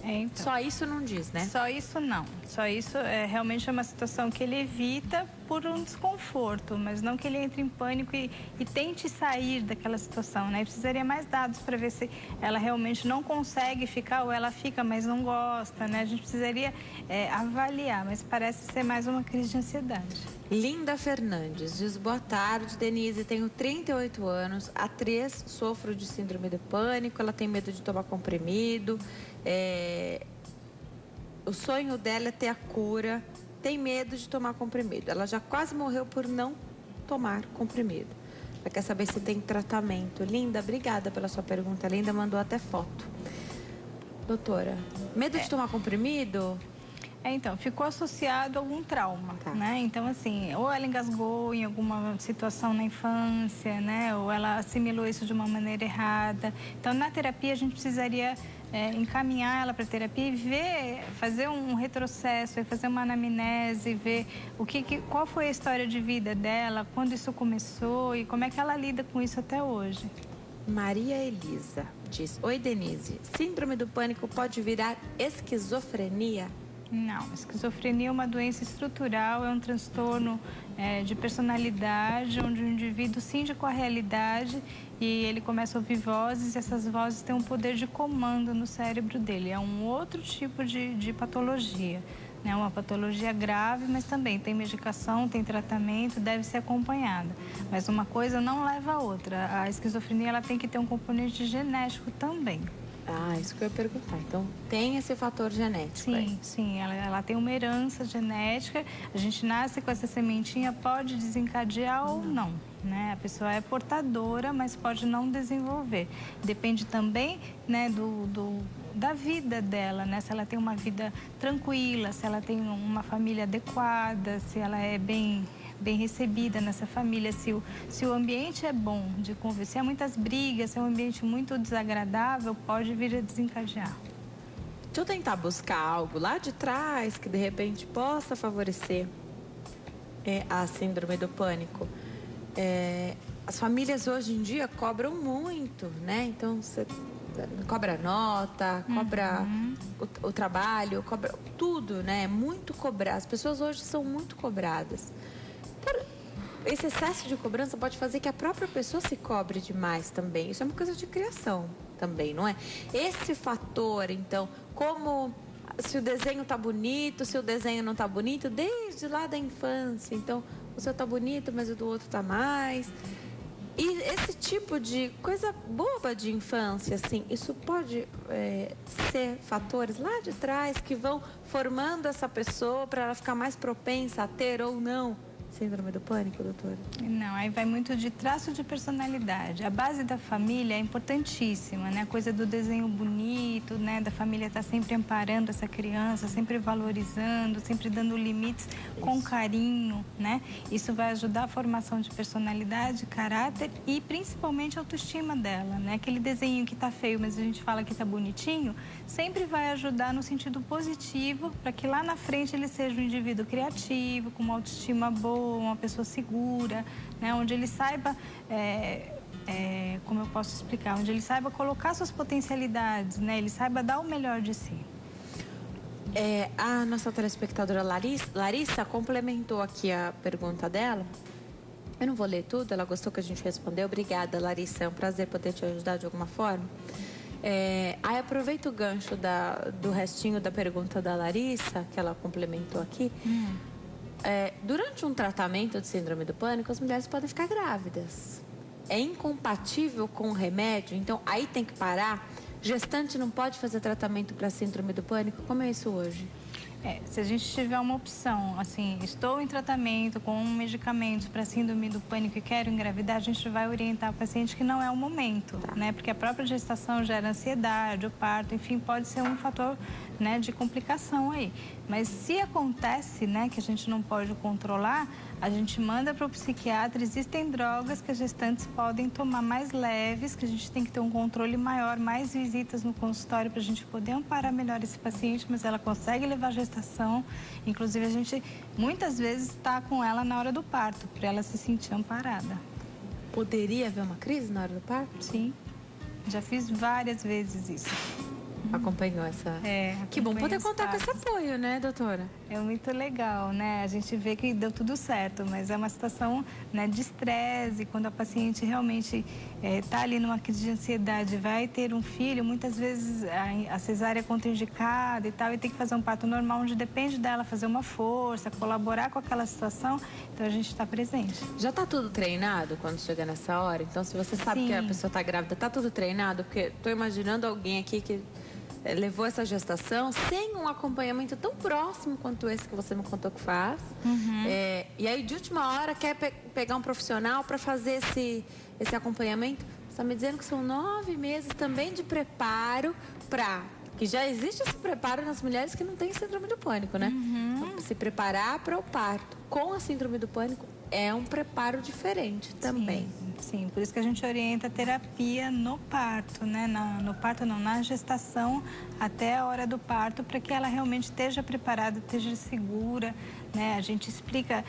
Então, só isso não diz, né? Só isso não. Só isso realmente é uma situação que ele evita por um desconforto, mas não que ele entre em pânico e tente sair daquela situação, né? E precisaria mais dados para ver se ela realmente não consegue ficar ou ela fica, mas não gosta, né? A gente precisaria avaliar, mas parece ser mais uma crise de ansiedade. Linda Fernandes diz: boa tarde, Denise, tenho 38 anos, há 3 sofro de síndrome do pânico, ela tem medo de tomar comprimido, o sonho dela é ter a cura, tem medo de tomar comprimido, ela já quase morreu por não tomar comprimido. Ela quer saber se tem tratamento. Linda, obrigada pela sua pergunta, Linda mandou até foto. Doutora, medo de tomar comprimido? Então, ficou associado a algum trauma, né? Então, assim, ou ela engasgou em alguma situação na infância, né? Ou ela assimilou isso de uma maneira errada. Então, na terapia, a gente precisaria encaminhar ela para a terapia e ver, fazer um retrocesso, fazer uma anamnese, ver qual foi a história de vida dela, quando isso começou e como é que ela lida com isso até hoje. Maria Elisa diz: oi, Denise, síndrome do pânico pode virar esquizofrenia? Não, esquizofrenia é uma doença estrutural, é um transtorno de personalidade, onde o indivíduo cinge com a realidade e ele começa a ouvir vozes, e essas vozes têm um poder de comando no cérebro dele. É um outro tipo de patologia, né? Uma patologia grave, mas também tem medicação, tem tratamento, deve ser acompanhada. Mas uma coisa não leva a outra. A esquizofrenia ela tem que ter um componente genético também. Isso que eu ia perguntar. Então, tem esse fator genético? Sim, ela tem uma herança genética. A gente nasce com essa sementinha, pode desencadear ou não, né? A pessoa é portadora, mas pode não desenvolver. Depende também, né, da vida dela, né? Se ela tem uma vida tranquila, se ela tem uma família adequada, se ela é bem recebida nessa família, se o ambiente é bom de conviver, se há muitas brigas, se é um ambiente muito desagradável, pode vir a desencadear. Deixa eu tentar buscar algo lá de trás que de repente possa favorecer a síndrome do pânico. As famílias hoje em dia cobram muito, né? Então você cobra nota, cobra o trabalho, cobra tudo, né? É muito cobrado. As pessoas hoje são muito cobradas. Esse excesso de cobrança pode fazer que a própria pessoa se cobre demais também. Isso é uma coisa de criação também, não é? Esse fator, então, como se o desenho tá bonito, se o desenho não tá bonito, desde lá da infância. Então, o seu tá bonito, mas o do outro tá mais. E esse tipo de coisa boba de infância, assim, isso pode ser fatores lá de trás que vão formando essa pessoa para ela ficar mais propensa a ter ou não síndrome do pânico, doutora? Não, aí vai muito de traço de personalidade. A base da família é importantíssima, né? A coisa do desenho bonito, né? Da família estar sempre amparando essa criança, sempre valorizando, sempre dando limites com carinho, né? Isso vai ajudar a formação de personalidade, caráter e principalmente a autoestima dela, né? Aquele desenho que tá feio, mas a gente fala que tá bonitinho, sempre vai ajudar no sentido positivo para que lá na frente ele seja um indivíduo criativo, com uma autoestima boa, uma pessoa segura, né? Onde ele saiba como eu posso explicar, onde ele saiba colocar suas potencialidades, né? Ele saiba dar o melhor de si. A nossa telespectadora Larissa complementou aqui a pergunta dela. Eu não vou ler tudo, ela gostou que a gente respondeu. Obrigada, Larissa, é um prazer poder te ajudar de alguma forma. Aí aproveita o gancho do restinho da pergunta da Larissa, que ela complementou aqui. Durante um tratamento de síndrome do pânico, as mulheres podem ficar grávidas. É incompatível com o remédio, então aí tem que parar. Gestante não pode fazer tratamento para síndrome do pânico? Como é isso hoje? Se a gente tiver uma opção, assim, estou em tratamento com medicamentos para síndrome do pânico e quero engravidar, a gente vai orientar o paciente que não é o momento, né? Porque a própria gestação gera ansiedade, o parto, enfim, pode ser um fator, né, de complicação aí. Mas se acontece, né, que a gente não pode controlar, a gente manda para o psiquiatra. Existem drogas que as gestantes podem tomar mais leves, que a gente tem que ter um controle maior, mais visitas no consultório para a gente poder amparar melhor esse paciente, mas ela consegue levar a gestação. Inclusive, a gente muitas vezes está com ela na hora do parto, para ela se sentir amparada. Poderia haver uma crise na hora do parto? Sim, já fiz várias vezes isso. Acompanhou essa... Que bom poder contar com esse apoio, né, doutora? É muito legal, né? A gente vê que deu tudo certo, mas é uma situação, né, de estresse. Quando a paciente realmente está ali numa crise de ansiedade, vai ter um filho, muitas vezes a cesárea é contraindicada e tal, e tem que fazer um parto normal, onde depende dela fazer uma força, colaborar com aquela situação, então a gente está presente. Já está tudo treinado quando chega nessa hora? Então, se você sabe que a pessoa está grávida, está tudo treinado? Porque estou imaginando alguém aqui que levou essa gestação sem um acompanhamento tão próximo quanto esse que você me contou que faz. E aí, de última hora, quer pegar um profissional para fazer esse acompanhamento. Você está me dizendo que são 9 meses também de preparo para... Que já existe esse preparo nas mulheres que não têm síndrome do pânico, né? Então, se preparar para o parto com a síndrome do pânico é um preparo diferente também. Sim, por isso que a gente orienta a terapia no parto, né? No parto não, na gestação até a hora do parto, para que ela realmente esteja preparada, esteja segura, né? A gente explica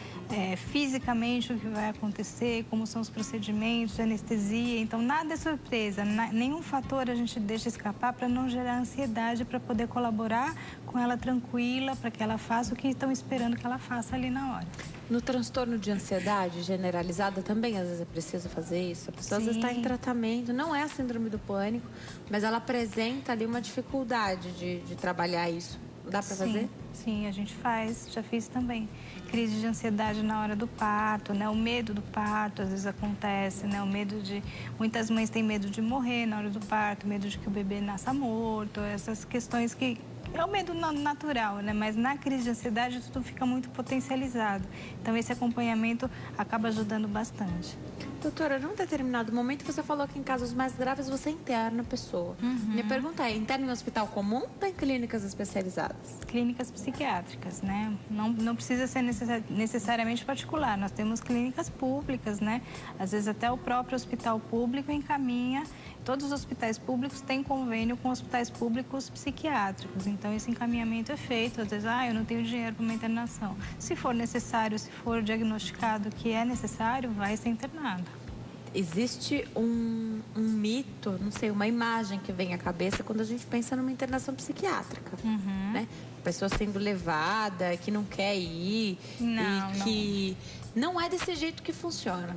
fisicamente o que vai acontecer, como são os procedimentos de anestesia, então nada é surpresa, nenhum fator a gente deixa escapar para não gerar ansiedade, para poder colaborar com ela tranquila, para que ela faça o que estão esperando que ela faça ali na hora. No transtorno de ansiedade generalizada também, às vezes é preciso fazer isso. A pessoa às vezes está em tratamento, não é a síndrome do pânico, mas ela apresenta ali uma dificuldade de trabalhar isso. Dá para fazer? Sim, a gente faz, já fiz também. Crise de ansiedade na hora do parto, né? O medo do parto às vezes acontece, né? O medo de... Muitas mães têm medo de morrer na hora do parto, medo de que o bebê nasça morto, essas questões que... É o medo natural, né? Mas na crise de ansiedade tudo fica muito potencializado. Então esse acompanhamento acaba ajudando bastante. Doutora, num determinado momento você falou que em casos mais graves você interna a pessoa. Minha pergunta é, interna em hospital comum ou em clínicas especializadas? Clínicas psiquiátricas, né? Não precisa ser necessariamente particular. Nós temos clínicas públicas, né? Às vezes até o próprio hospital público encaminha. Todos os hospitais públicos têm convênio com hospitais públicos psiquiátricos. Então, esse encaminhamento é feito. Às vezes, eu não tenho dinheiro para uma internação. Se for necessário, se for diagnosticado que é necessário, vai ser internado. Existe um mito, não sei, uma imagem que vem à cabeça quando a gente pensa numa internação psiquiátrica, né? A pessoa sendo levada, que não quer ir, que não é desse jeito que funciona.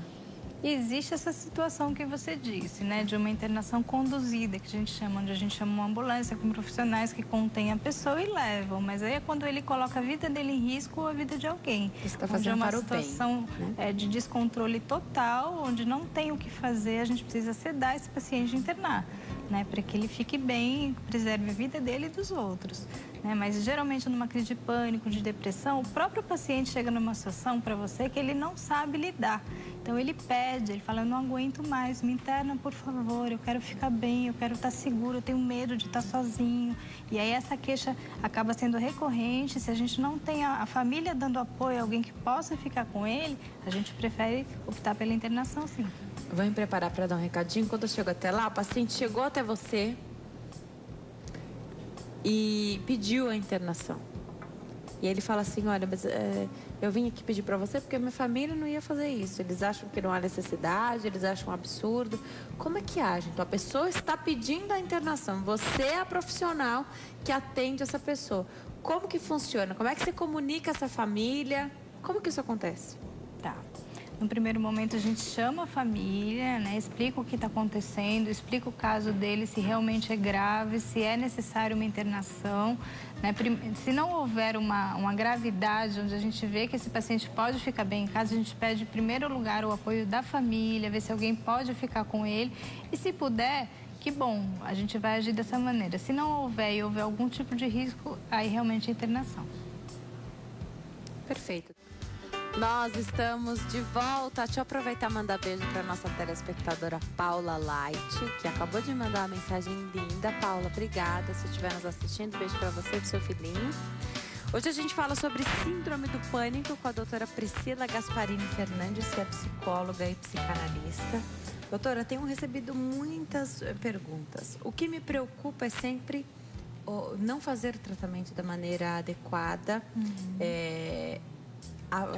Existe essa situação que você disse, né, de uma internação conduzida, que a gente chama, onde a gente chama uma ambulância com profissionais que contêm a pessoa e levam, mas aí é quando ele coloca a vida dele em risco ou a vida de alguém. Você está fazendo para o bem, onde é uma situação de descontrole total, onde não tem o que fazer, a gente precisa sedar esse paciente e internar, né, para que ele fique bem, preserve a vida dele e dos outros. Né? Mas geralmente numa crise de pânico, de depressão, o próprio paciente chega numa situação para você que ele não sabe lidar. Então ele pede, ele fala, eu não aguento mais, me interna por favor, eu quero ficar bem, eu quero estar seguro, eu tenho medo de estar sozinho. E aí essa queixa acaba sendo recorrente, se a gente não tem a família dando apoio, alguém que possa ficar com ele, a gente prefere optar pela internação, sim. Vou me preparar para dar um recadinho. Quando eu chego até lá, o paciente chegou até você e pediu a internação. E ele fala assim, olha, mas eu vim aqui pedir para você porque minha família não ia fazer isso. Eles acham que não há necessidade, eles acham um absurdo. Como é que age? Então, a pessoa está pedindo a internação. Você é a profissional que atende essa pessoa. Como que funciona? Como é que você comunica essa família? Como que isso acontece? Tá. No primeiro momento, a gente chama a família, né? Explica o que está acontecendo, explica o caso dele, se realmente é grave, se é necessário uma internação, né? Se não houver uma gravidade, onde a gente vê que esse paciente pode ficar bem em casa, a gente pede, em primeiro lugar, o apoio da família, ver se alguém pode ficar com ele. E se puder, que bom, a gente vai agir dessa maneira. Se não houver e houver algum tipo de risco, aí realmente é internação. Perfeito. Nós estamos de volta. Deixa eu aproveitar e mandar beijo para nossa telespectadora Paula Light, que acabou de mandar uma mensagem linda. Paula, obrigada. Se estiver nos assistindo, beijo para você e pro seu filhinho. Hoje a gente fala sobre síndrome do pânico com a doutora Priscila Gasparini Fernandes, que é psicóloga e psicanalista. Doutora, tenho recebido muitas perguntas. O que me preocupa é sempre não fazer o tratamento da maneira adequada.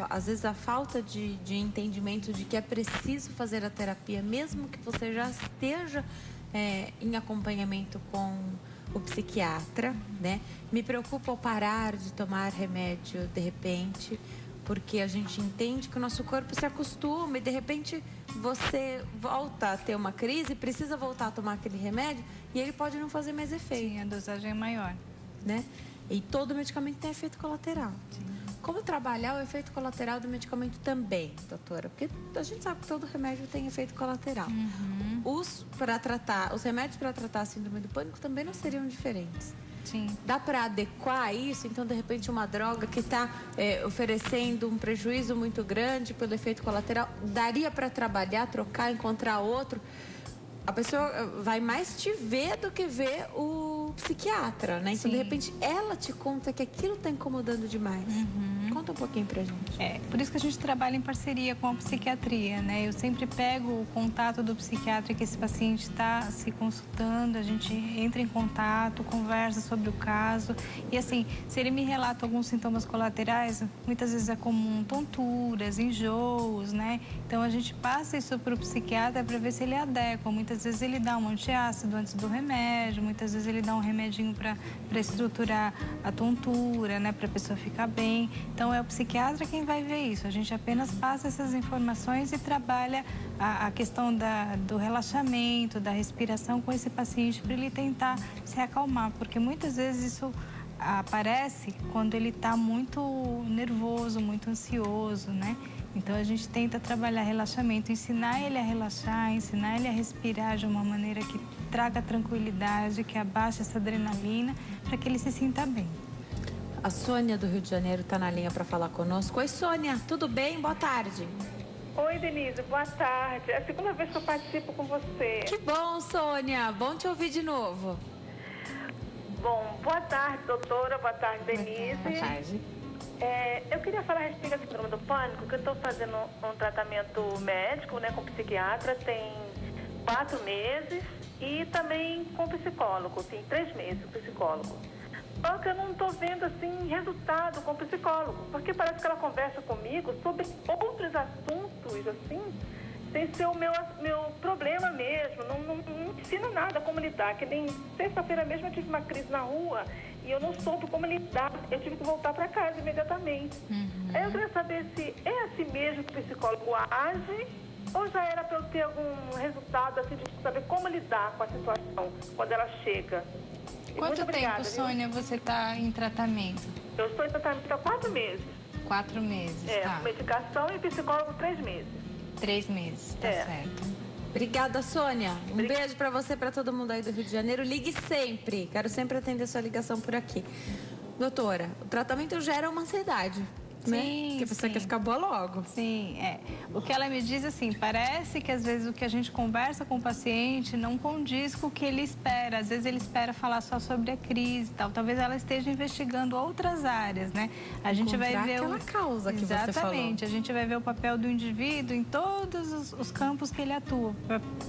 Às vezes a falta de entendimento de que é preciso fazer a terapia, mesmo que você já esteja em acompanhamento com o psiquiatra, né? Me preocupa o parar de tomar remédio de repente, porque a gente entende que o nosso corpo se acostuma e de repente você volta a ter uma crise, precisa voltar a tomar aquele remédio e ele pode não fazer mais efeito. Sim, a dosagem é maior, né? E todo medicamento tem efeito colateral. Sim. Como trabalhar o efeito colateral do medicamento também, doutora? Porque a gente sabe que todo remédio tem efeito colateral. Os remédios para tratar a síndrome do pânico também não seriam diferentes. Sim. Dá para adequar isso? Então, de repente, uma droga que está oferecendo um prejuízo muito grande pelo efeito colateral, daria para trabalhar, trocar, encontrar outro? A pessoa vai mais te ver do que ver o psiquiatra, né? Então, Sim. de repente, ela te conta que aquilo está incomodando demais. Conta um pouquinho pra gente. Por isso que a gente trabalha em parceria com a psiquiatria, né? Eu sempre pego o contato do psiquiatra que esse paciente está se consultando, a gente entra em contato, conversa sobre o caso. E assim, se ele me relata alguns sintomas colaterais, muitas vezes é comum tonturas, enjoos, né? Então a gente passa isso para o psiquiatra para ver se ele adequa. Muitas vezes ele dá um antiácido antes do remédio, muitas vezes ele dá um remedinho para estruturar a tontura, né? Para a pessoa ficar bem. Então, é o psiquiatra quem vai ver isso. A gente apenas passa essas informações e trabalha a questão do relaxamento, da respiração com esse paciente para ele tentar se acalmar. Porque muitas vezes isso aparece quando ele está muito nervoso, muito ansioso, né? Então, a gente tenta trabalhar relaxamento, ensinar ele a relaxar, ensinar ele a respirar de uma maneira que traga tranquilidade, que abaixe essa adrenalina, para que ele se sinta bem. A Sônia do Rio de Janeiro está na linha para falar conosco. Oi, Sônia, tudo bem? Boa tarde. Oi, Denise, boa tarde. É a segunda vez que eu participo com você. Que bom, Sônia. Bom te ouvir de novo. Bom, boa tarde, doutora. Boa tarde, Denise. Boa tarde. Eu queria falar a respeito da síndrome do pânico, que eu estou fazendo um tratamento médico, né, com psiquiatra, tem 4 meses, e também com psicólogo, tem 3 meses com psicólogo. Só que eu não estou vendo, assim, resultado com o psicólogo, porque parece que ela conversa comigo sobre outros assuntos, assim, sem ser o meu problema mesmo. Não ensina nada como lidar, que nem sexta-feira mesmo eu tive uma crise na rua e eu não soube como lidar, eu tive que voltar para casa imediatamente. Aí eu queria saber se é assim mesmo que o psicólogo age, ou já era para eu ter algum resultado, assim, de saber como lidar com a situação quando ela chega. Quanto tempo, Sônia, você está em tratamento? Eu estou em tratamento há 4 meses. 4 meses, tá. Com medicação e psicólogo 3 meses. 3 meses, tá certo. Obrigada, Sônia. Um beijo para você e para todo mundo aí do Rio de Janeiro. Ligue sempre. Quero sempre atender sua ligação por aqui. Doutora, o tratamento gera uma ansiedade. né? Porque a pessoa quer ficar boa logo. Sim, o que ela me diz, assim, parece que às vezes o que a gente conversa com o paciente não condiz com o que ele espera. Às vezes ele espera falar só sobre a crise e tal. Talvez ela esteja investigando outras áreas, né? A gente vai ver aquela causa que você falou. Exatamente. A gente vai ver o papel do indivíduo em todos os campos que ele atua.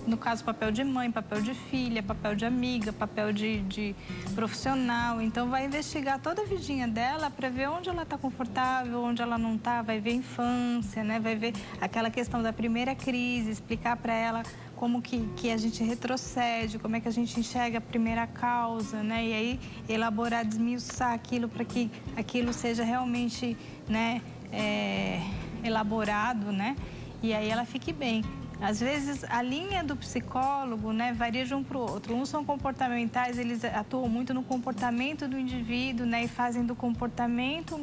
No caso, papel de mãe, papel de filha, papel de amiga, papel de profissional. Então, vai investigar toda a vidinha dela para ver onde ela está confortável, onde ela não está, vai ver a infância, né? Vai ver aquela questão da primeira crise, explicar para ela como que a gente retrocede, como é que a gente enxerga a primeira causa, né? E aí elaborar, desmiuçar aquilo para que aquilo seja realmente, né, elaborado, né? E aí ela fique bem. Às vezes, a linha do psicólogo, né, varia de um para o outro. Uns são comportamentais, eles atuam muito no comportamento do indivíduo, né, e fazem do comportamento,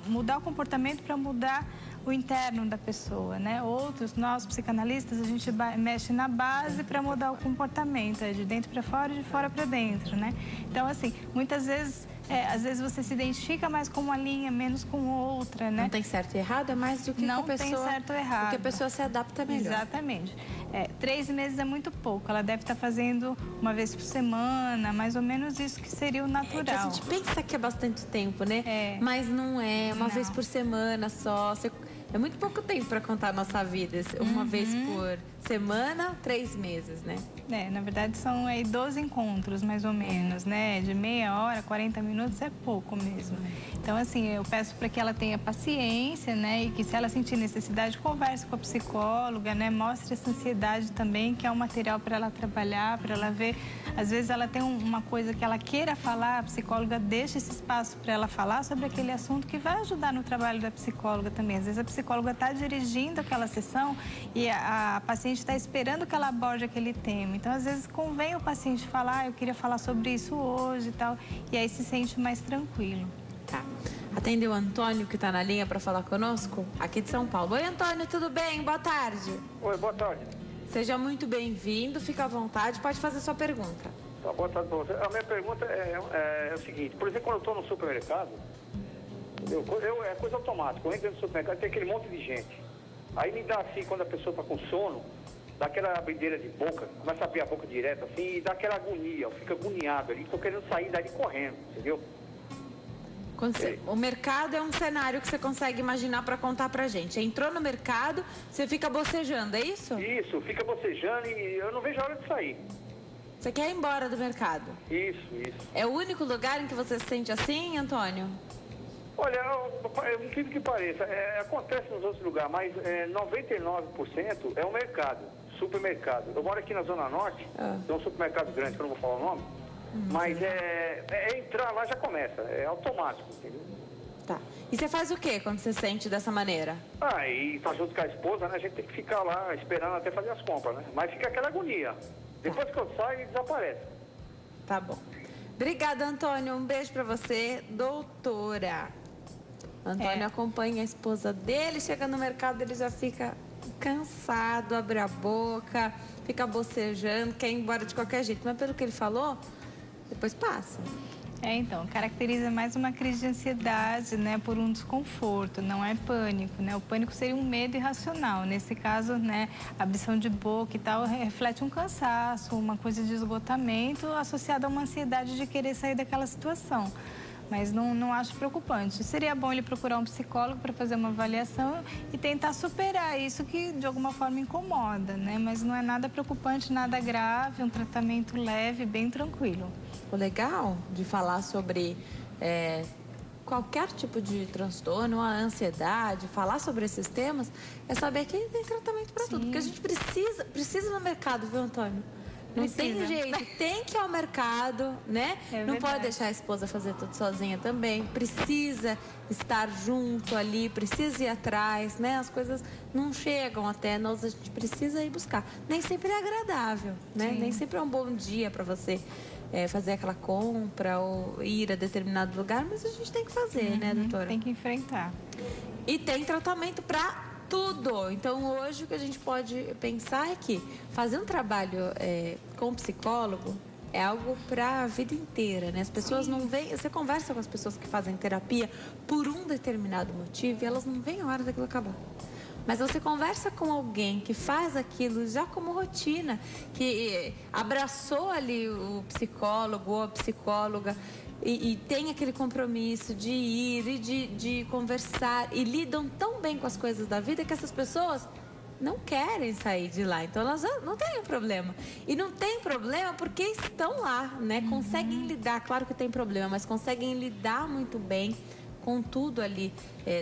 mudar o comportamento para mudar o interno da pessoa, né? Outros, nós psicanalistas, a gente mexe na base para mudar o comportamento, de dentro para fora e de fora para dentro, né? Então, assim, muitas vezes... às vezes você se identifica mais com uma linha, menos com outra, né? Não tem certo e errado, é mais do que não a pessoa... Não tem certo ou errado. Porque a pessoa se adapta melhor. Exatamente. 3 meses é muito pouco. Ela deve estar fazendo uma vez por semana, mais ou menos isso que seria o natural. Que a gente pensa que é bastante tempo, né? Mas não é. Uma vez por semana só. É muito pouco tempo para contar a nossa vida. Uma vez por semana, 3 meses, né? Na verdade são aí 12 encontros, mais ou menos, né? De meia hora, 40 minutos é pouco mesmo. Então, assim, eu peço para que ela tenha paciência, né? E que se ela sentir necessidade, converse com a psicóloga, né? Mostre essa ansiedade também, que é um material para ela trabalhar, para ela ver. Às vezes ela tem uma coisa que ela queira falar, a psicóloga deixa esse espaço para ela falar sobre aquele assunto que vai ajudar no trabalho da psicóloga também. Às vezes a psicóloga está dirigindo aquela sessão e a paciente está esperando que ela aborde aquele tema. Então, às vezes, convém o paciente falar, eu queria falar sobre isso hoje e tal, e aí se sente mais tranquilo. Tá. Atendeu o Antônio, que está na linha para falar conosco, aqui de São Paulo. Oi, Antônio, tudo bem? Boa tarde. Oi, boa tarde. Seja muito bem-vindo, fica à vontade, pode fazer sua pergunta. Tá, boa tarde para você. A minha pergunta é o seguinte, por exemplo, quando eu estou no supermercado, é coisa automática, eu entro no supermercado, tem aquele monte de gente. Aí me dá assim, quando a pessoa está com sono, dá aquela abrideira de boca, começa a abrir a boca direto assim, e dá aquela agonia, fica agoniado ali, tô querendo sair dali correndo, entendeu? O mercado é um cenário que você consegue imaginar para contar pra gente. Entrou no mercado, você fica bocejando, é isso? Isso, fica bocejando e eu não vejo a hora de sair. Você quer ir embora do mercado? Isso. É o único lugar em que você se sente assim, Antônio? Olha, é um incrível que pareça, acontece nos outros lugares, mas 99% é o mercado, supermercado. Eu moro aqui na Zona Norte, tem um supermercado grande, que eu não vou falar o nome, mas entrar lá já começa, é automático, entendeu? Tá. E você faz o que quando você sente dessa maneira? E tá junto com a esposa, né? A gente tem que ficar lá esperando até fazer as compras, né? Mas fica aquela agonia. Depois que eu saio, desaparece. Tá bom. Obrigada, Antônio. Um beijo pra você, doutora. Antônio acompanha a esposa dele, chega no mercado, ele já fica cansado, abre a boca, fica bocejando, quer ir embora de qualquer jeito. Mas pelo que ele falou, depois passa. Então, caracteriza mais uma crise de ansiedade, né, por um desconforto, não é pânico, né? O pânico seria um medo irracional. Nesse caso, né, a abrição de boca e tal reflete um cansaço, uma coisa de esgotamento associada a uma ansiedade de querer sair daquela situação. Mas não acho preocupante. Seria bom ele procurar um psicólogo para fazer uma avaliação e tentar superar isso que de alguma forma incomoda, né? Mas não é nada preocupante, nada grave, um tratamento leve, bem tranquilo. O legal de falar sobre qualquer tipo de transtorno, a ansiedade, falar sobre esses temas, é saber que tem tratamento para tudo. Porque a gente precisa no mercado, viu, Antônio? Não tem jeito, tem que ir ao mercado, né? Não pode deixar a esposa fazer tudo sozinha também. Precisa estar junto ali, precisa ir atrás, né? As coisas não chegam até nós, a gente precisa ir buscar. Nem sempre é agradável, né? Nem sempre é um bom dia para você fazer aquela compra ou ir a determinado lugar, mas a gente tem que fazer, né, doutora? Tem que enfrentar. E tem tratamento para tudo. Então, hoje, o que a gente pode pensar é que fazer um trabalho com o psicólogo é algo para a vida inteira, né? As pessoas não veem... Você conversa com as pessoas que fazem terapia por um determinado motivo e elas não veem a hora daquilo acabar. Mas você conversa com alguém que faz aquilo já como rotina, que abraçou ali o psicólogo ou a psicóloga e tem aquele compromisso de ir e de conversar e lidam tão bem com as coisas da vida que essas pessoas não querem sair de lá. Então elas não têm problema. E não tem problema porque estão lá, né? Conseguem lidar, claro que tem problema, mas conseguem lidar muito bem com tudo ali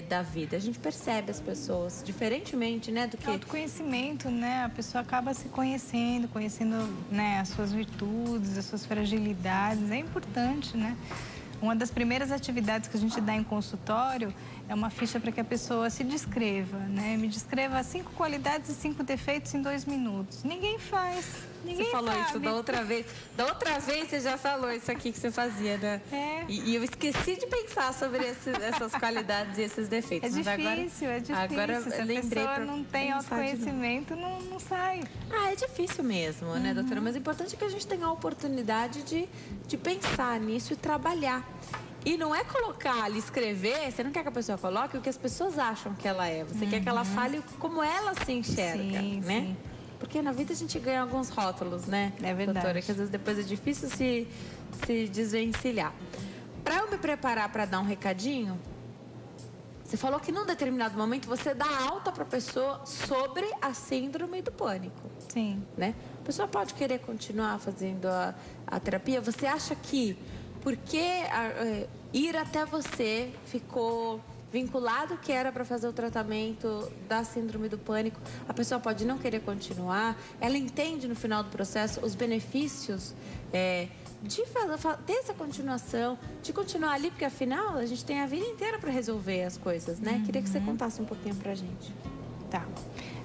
da vida. A gente percebe as pessoas, diferentemente, né, do que... Autoconhecimento, né? A pessoa acaba se conhecendo, né, as suas virtudes, as suas fragilidades. É importante, né? Uma das primeiras atividades que a gente dá em consultório é uma ficha para que a pessoa se descreva, né? Me descreva 5 qualidades e 5 defeitos em 2 minutos. Ninguém faz. Ninguém Você falou sabe. isso da outra vez. Da outra vez você já falou isso aqui que você fazia, né? É. E eu esqueci de pensar sobre essas qualidades e esses defeitos. É difícil, é difícil. Agora se a lembrei pessoa não tem autoconhecimento, não sai. É difícil mesmo, né, doutora? Mas o importante é que a gente tenha a oportunidade de pensar nisso e trabalhar. E não é colocar ali, escrever, você não quer que a pessoa coloque o que as pessoas acham que ela é. Você quer que ela fale como ela se enxerga, né? Sim. Porque na vida a gente ganha alguns rótulos, né? É verdade. Doutora, que às vezes depois é difícil se desvencilhar. Para eu me preparar para dar um recadinho, você falou que num determinado momento você dá alta para a pessoa sobre a síndrome do pânico. Sim. Né? A pessoa pode querer continuar fazendo a terapia. Você acha que porque ir até você ficou vinculado que era para fazer o tratamento da síndrome do pânico, a pessoa pode não querer continuar, ela entende no final do processo os benefícios de ter essa continuação, de continuar ali, porque afinal a gente tem a vida inteira para resolver as coisas, né? Queria que você contasse um pouquinho pra gente. Tá.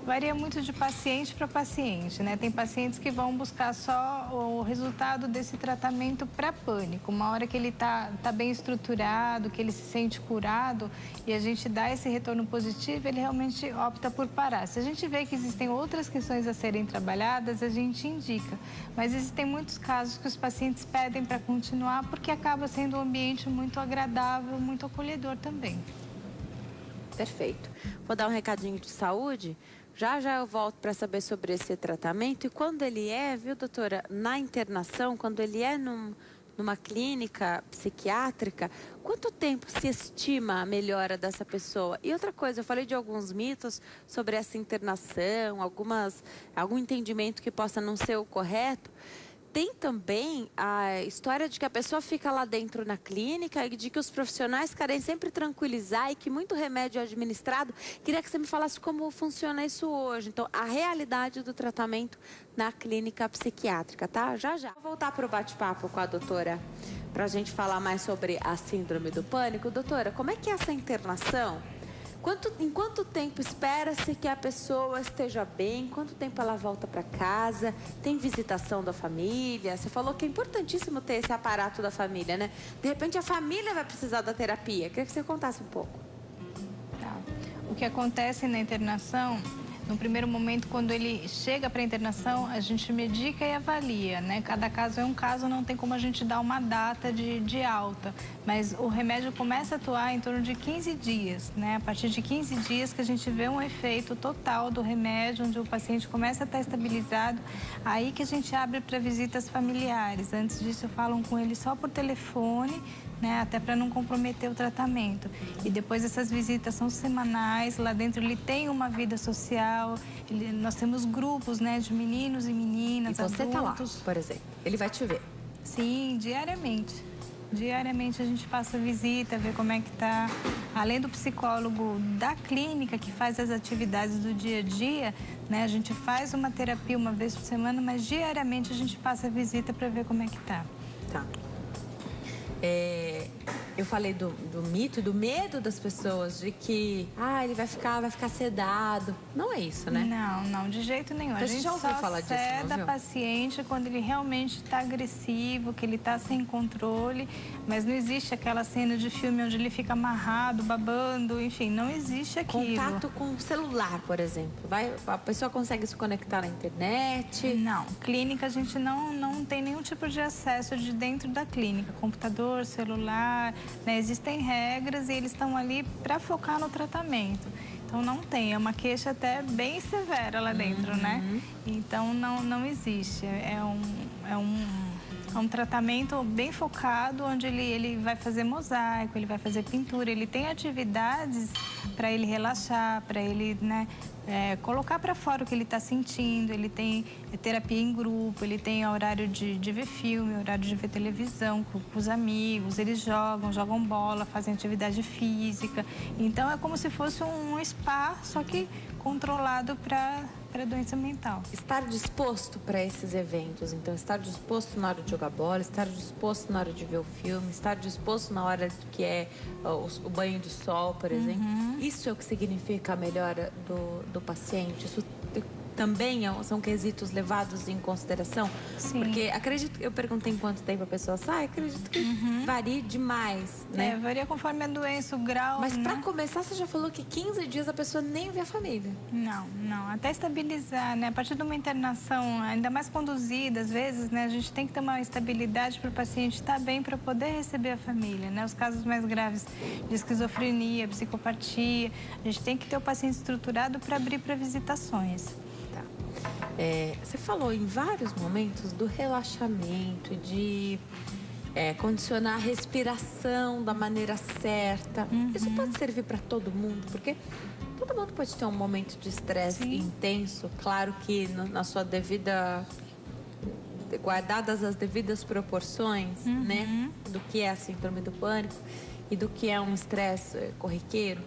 Varia muito de paciente para paciente, né? Tem pacientes que vão buscar só o resultado desse tratamento para pânico. Uma hora que ele tá bem estruturado, que ele se sente curado e a gente dá esse retorno positivo, ele realmente opta por parar. Se a gente vê que existem outras questões a serem trabalhadas, a gente indica. Mas existem muitos casos que os pacientes pedem para continuar porque acaba sendo um ambiente muito agradável, muito acolhedor também. Perfeito. Vou dar um recadinho de saúde. Já eu volto para saber sobre esse tratamento. E quando ele viu, doutora, na internação, quando ele numa clínica psiquiátrica, quanto tempo se estima a melhora dessa pessoa? E outra coisa, eu falei de alguns mitos sobre essa internação, algum entendimento que possa não ser o correto. Tem também a história de que a pessoa fica lá dentro na clínica e de que os profissionais querem sempre tranquilizar e que muito remédio é administrado. Queria que você me falasse como funciona isso hoje. Então, a realidade do tratamento na clínica psiquiátrica, tá? Já. Vou voltar para o bate-papo com a doutora para a gente falar mais sobre a síndrome do pânico. Doutora, como é que é essa internação? Em quanto tempo espera-se que a pessoa esteja bem? Quanto tempo ela volta para casa? Tem visitação da família? Você falou que é importantíssimo ter esse aparato da família, né? De repente a família vai precisar da terapia. Queria que você contasse um pouco. Tá. O que acontece na internação, no primeiro momento, quando ele chega para a internação, a gente medica e avalia, né? Cada caso é um caso, não tem como a gente dar uma data de alta. Mas o remédio começa a atuar em torno de 15 dias, né? A partir de 15 dias que a gente vê um efeito total do remédio, onde o paciente começa a estar estabilizado, aí que a gente abre para visitas familiares. Antes disso, eu falo com ele só por telefone, né, até para não comprometer o tratamento. E depois essas visitas são semanais, lá dentro ele tem uma vida social, nós temos grupos, né, de meninos e meninas, e você adultos. Tá lá, por exemplo, ele vai te ver? Sim, diariamente. Diariamente a gente passa visita, vê como é que tá. Além do psicólogo da clínica que faz as atividades do dia a dia, né, a gente faz uma terapia uma vez por semana, mas diariamente a gente passa visita para ver como é que tá. Tá. Eu falei do mito, do medo das pessoas, de que ele vai ficar sedado. Não é isso, né? Não, de jeito nenhum. A gente já ouviu falar disso, não seda viu? paciente quando ele realmente está agressivo, que ele está sem controle, mas não existe aquela cena de filme onde ele fica amarrado, babando, enfim, não existe aquilo. Contato com o celular, por exemplo. A pessoa consegue se conectar na internet? Não, clínica a gente não não tem nenhum tipo de acesso de dentro da clínica, computador, celular, né? Existem regras e eles estão ali para focar no tratamento. Então, não tem, é uma queixa até bem severa lá dentro, né? Então, não existe, é um tratamento bem focado, onde ele vai fazer mosaico, ele vai fazer pintura, ele tem atividades para ele relaxar, para ele, né, colocar para fora o que ele está sentindo. Ele tem terapia em grupo, ele tem horário de ver filme, horário de ver televisão com os amigos, eles jogam bola, fazem atividade física. Então, é como se fosse um spa, só que controlado para doença mental. Estar disposto para esses eventos, então estar disposto na hora de jogar bola, estar disposto na hora de ver o filme, estar disposto na hora que é o banho de sol, por exemplo. Isso é o que significa a melhora do paciente? Isso também são quesitos levados em consideração? Sim. Porque eu perguntei em quanto tempo a pessoa sai, acredito que varia demais, né? Varia conforme a doença, o grau, Mas né? para começar, você já falou que 15 dias a pessoa nem vê a família. Não. Até estabilizar, né? A partir de uma internação, ainda mais conduzida, às vezes, né? A gente tem que ter uma estabilidade para o paciente estar bem para poder receber a família, né? Os casos mais graves de esquizofrenia, psicopatia, a gente tem que ter o paciente estruturado para abrir para visitações. Você falou em vários momentos do relaxamento, de condicionar a respiração da maneira certa. Isso pode servir para todo mundo, porque todo mundo pode ter um momento de estresse intenso. Claro que na sua devida... guardadas as devidas proporções, né? Do que é a síndrome do pânico e do que é um estresse corriqueiro.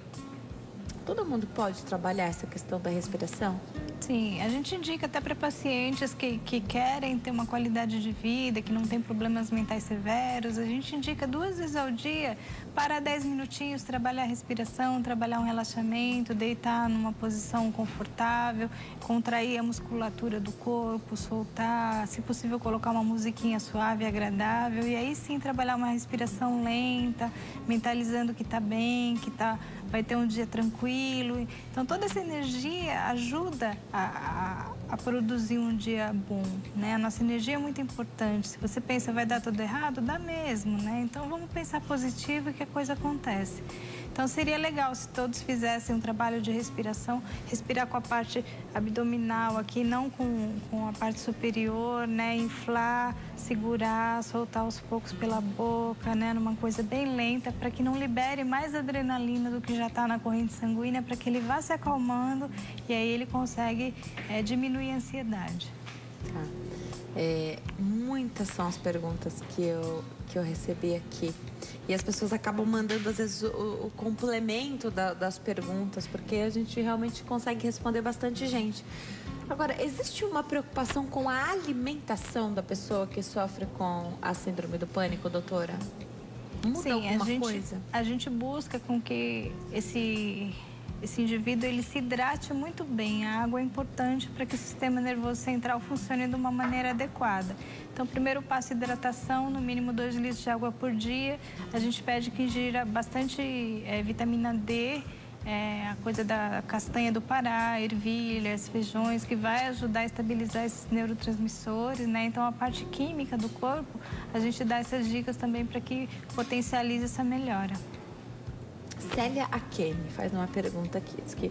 Todo mundo pode trabalhar essa questão da respiração? Sim, a gente indica até para pacientes que querem ter uma qualidade de vida, que não tem problemas mentais severos, a gente indica 2 vezes ao dia, para 10 minutinhos, trabalhar a respiração, trabalhar um relaxamento, deitar numa posição confortável, contrair a musculatura do corpo, soltar, se possível colocar uma musiquinha suave e agradável, e aí sim trabalhar uma respiração lenta, mentalizando que está bem, vai ter um dia tranquilo. Então, toda essa energia ajuda a produzir um dia bom, né? A nossa energia é muito importante. Se você pensa vai dar tudo errado, dá mesmo, né? Então, vamos pensar positivo e que a coisa acontece. Então, seria legal se todos fizessem um trabalho de respiração, respirar com a parte abdominal aqui, não com a parte superior, né? Inflar, segurar, soltar aos poucos pela boca, né? Numa coisa bem lenta, para que não libere mais adrenalina do que já está na corrente sanguínea, para que ele vá se acalmando e aí ele consegue diminuir a ansiedade. Muitas são as perguntas que eu recebi aqui. E as pessoas acabam mandando, às vezes, o complemento das perguntas, porque a gente realmente consegue responder bastante gente. Agora, existe uma preocupação com a alimentação da pessoa que sofre com a síndrome do pânico, doutora? Muda alguma coisa? A gente busca com que esse indivíduo ele se hidrate muito bem. A água é importante para que o sistema nervoso central funcione de uma maneira adequada. Então, primeiro passo, hidratação, no mínimo 2 litros de água por dia. A gente pede que ingira bastante vitamina D, a coisa da castanha do Pará, ervilhas, feijões, que vai ajudar a estabilizar esses neurotransmissores, né? Então, a parte química do corpo, a gente dá essas dicas também para que potencialize essa melhora. Célia Akemi faz uma pergunta aqui. Diz que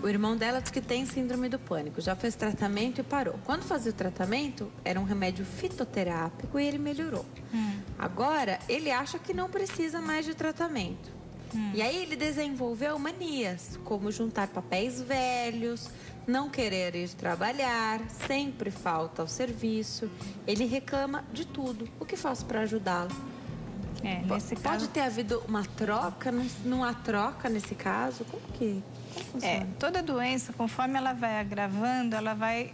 o irmão dela diz que tem síndrome do pânico. Já fez tratamento e parou. Quando fazia o tratamento, era um remédio fitoterápico e ele melhorou. Agora, ele acha que não precisa mais de tratamento. E aí ele desenvolveu manias, como juntar papéis velhos, não querer ir trabalhar, sempre falta ao serviço. Ele reclama de tudo. O que faço para ajudá-lo? Nesse caso... Pode ter havido uma troca? Não há troca nesse caso? Como funciona? Toda doença, conforme ela vai agravando, ela vai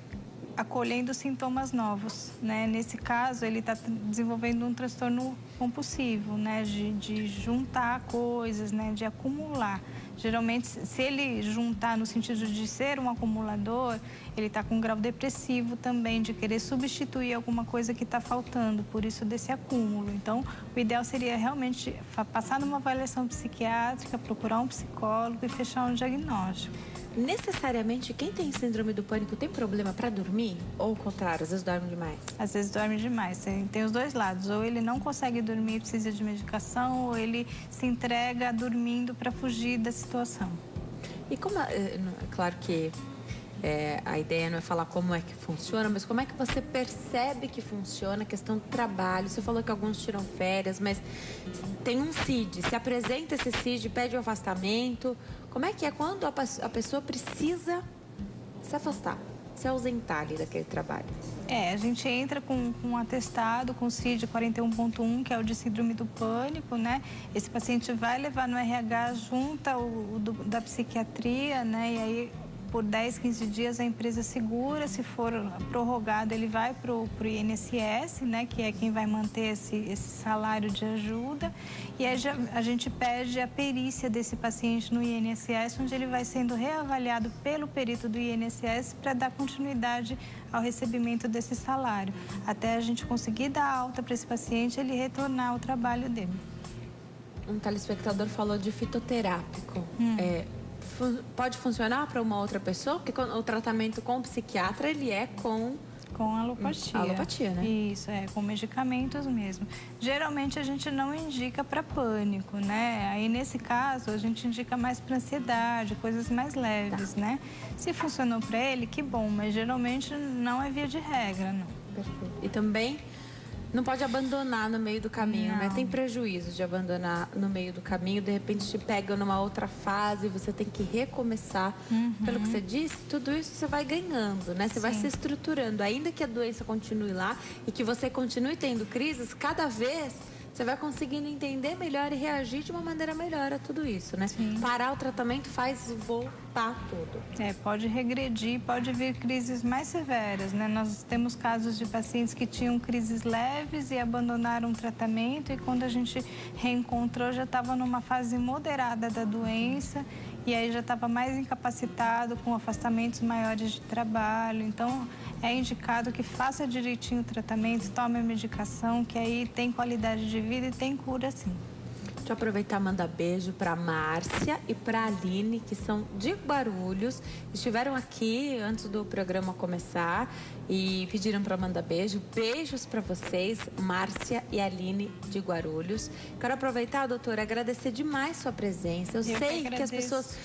acolhendo sintomas novos, né? Nesse caso, ele está desenvolvendo um transtorno compulsivo, né? De juntar coisas, né? De acumular. Geralmente, se ele juntar no sentido de ser um acumulador, ele está com um grau depressivo também, de querer substituir alguma coisa que está faltando, por isso desse acúmulo. Então, o ideal seria realmente passar numa avaliação psiquiátrica, procurar um psicólogo e fechar um diagnóstico. Necessariamente, quem tem síndrome do pânico tem problema para dormir? Ou o contrário, às vezes dorme demais? Às vezes dorme demais. Tem os dois lados. Ou ele não consegue dormir, precisa de medicação, ou ele se entrega dormindo para fugir da situação. E como, claro que a ideia não é falar como é que funciona, mas como é que você percebe que funciona a questão do trabalho? Você falou que alguns tiram férias, mas tem um CID, se apresenta esse CID, pede o afastamento. Como é que é quando a pessoa precisa se afastar, se ausentar ali daquele trabalho? A gente entra com um atestado, com o CID 41.1, que é o de síndrome do pânico, né? Esse paciente vai levar no RH junto da psiquiatria, né? E aí, por 10, 15 dias, a empresa segura. Se for prorrogado, ele vai para o INSS, né? Que é quem vai manter esse salário de ajuda. E aí a gente pede a perícia desse paciente no INSS, onde ele vai sendo reavaliado pelo perito do INSS para dar continuidade ao recebimento desse salário, até a gente conseguir dar alta para esse paciente e ele retornar ao trabalho dele. Um telespectador falou de fitoterápico. Pode funcionar para uma outra pessoa? Porque o tratamento com o psiquiatra, ele é com alopatia. Alopatia, né? Isso, com medicamentos mesmo. Geralmente a gente não indica para pânico, né? Aí nesse caso a gente indica mais para ansiedade, coisas mais leves, né? Se funcionou para ele, que bom, mas geralmente não é via de regra, não. Perfeito. E também não pode abandonar no meio do caminho, né? Tem prejuízo de abandonar no meio do caminho, de repente te pega numa outra fase, você tem que recomeçar. Pelo que você disse, tudo isso você vai ganhando, né? Você vai se estruturando. Ainda que a doença continue lá e que você continue tendo crises, cada vez você vai conseguindo entender melhor e reagir de uma maneira melhor a tudo isso, né? Parar o tratamento faz voltar tudo. Pode regredir, pode vir crises mais severas, né? Nós temos casos de pacientes que tinham crises leves e abandonaram o tratamento e quando a gente reencontrou já estava numa fase moderada da doença e aí já estava mais incapacitado, com afastamentos maiores de trabalho. Então, é indicado que faça direitinho o tratamento, tome a medicação, que aí tem qualidade de vida e tem cura, sim. Deixa eu aproveitar e mandar beijo para Márcia e para Aline, que são de Guarulhos. Estiveram aqui antes do programa começar e pediram para mandar beijo. Beijos para vocês, Márcia e Aline de Guarulhos. Quero aproveitar, doutora, agradecer demais sua presença. Eu sei que as pessoas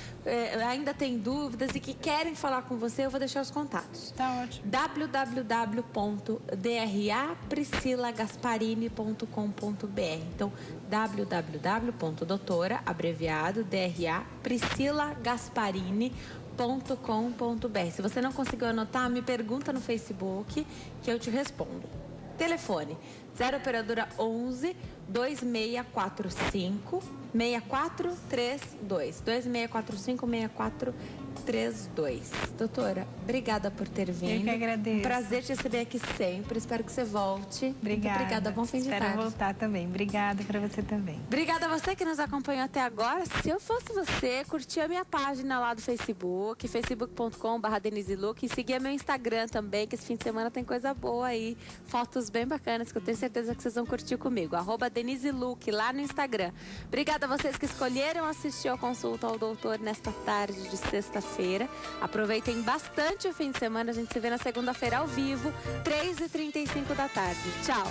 ainda têm dúvidas e que querem falar com você. Eu vou deixar os contatos. Tá ótimo. www.draPriscilagasparini.com.br. Então, www.doutora, abreviado, DRA, PriscilaGasparini.com.br. Se você não conseguiu anotar, me pergunta no Facebook que eu te respondo. Telefone 0 operadora 11 2645 6432 2645 6432. Doutora, obrigada por ter vindo. Eu que agradeço. Prazer te receber aqui sempre. Espero que você volte. Obrigada. Muito obrigada. Bom fim de tarde. Espero voltar também. Obrigada para você também. Obrigada a você que nos acompanhou até agora. Se eu fosse você, curtia a minha página lá do Facebook, facebook.com/DeniseLuc, e seguia meu Instagram também, que esse fim de semana tem coisa boa aí. Fotos bem bacanas que eu tenho certeza que vocês vão curtir comigo. @DeniseLuc lá no Instagram. Obrigada a vocês que escolheram assistir ao Consulta ao Doutor nesta tarde de sexta-feira. Aproveitem bastante o fim de semana. A gente se vê na segunda-feira ao vivo, 3h35 da tarde. Tchau!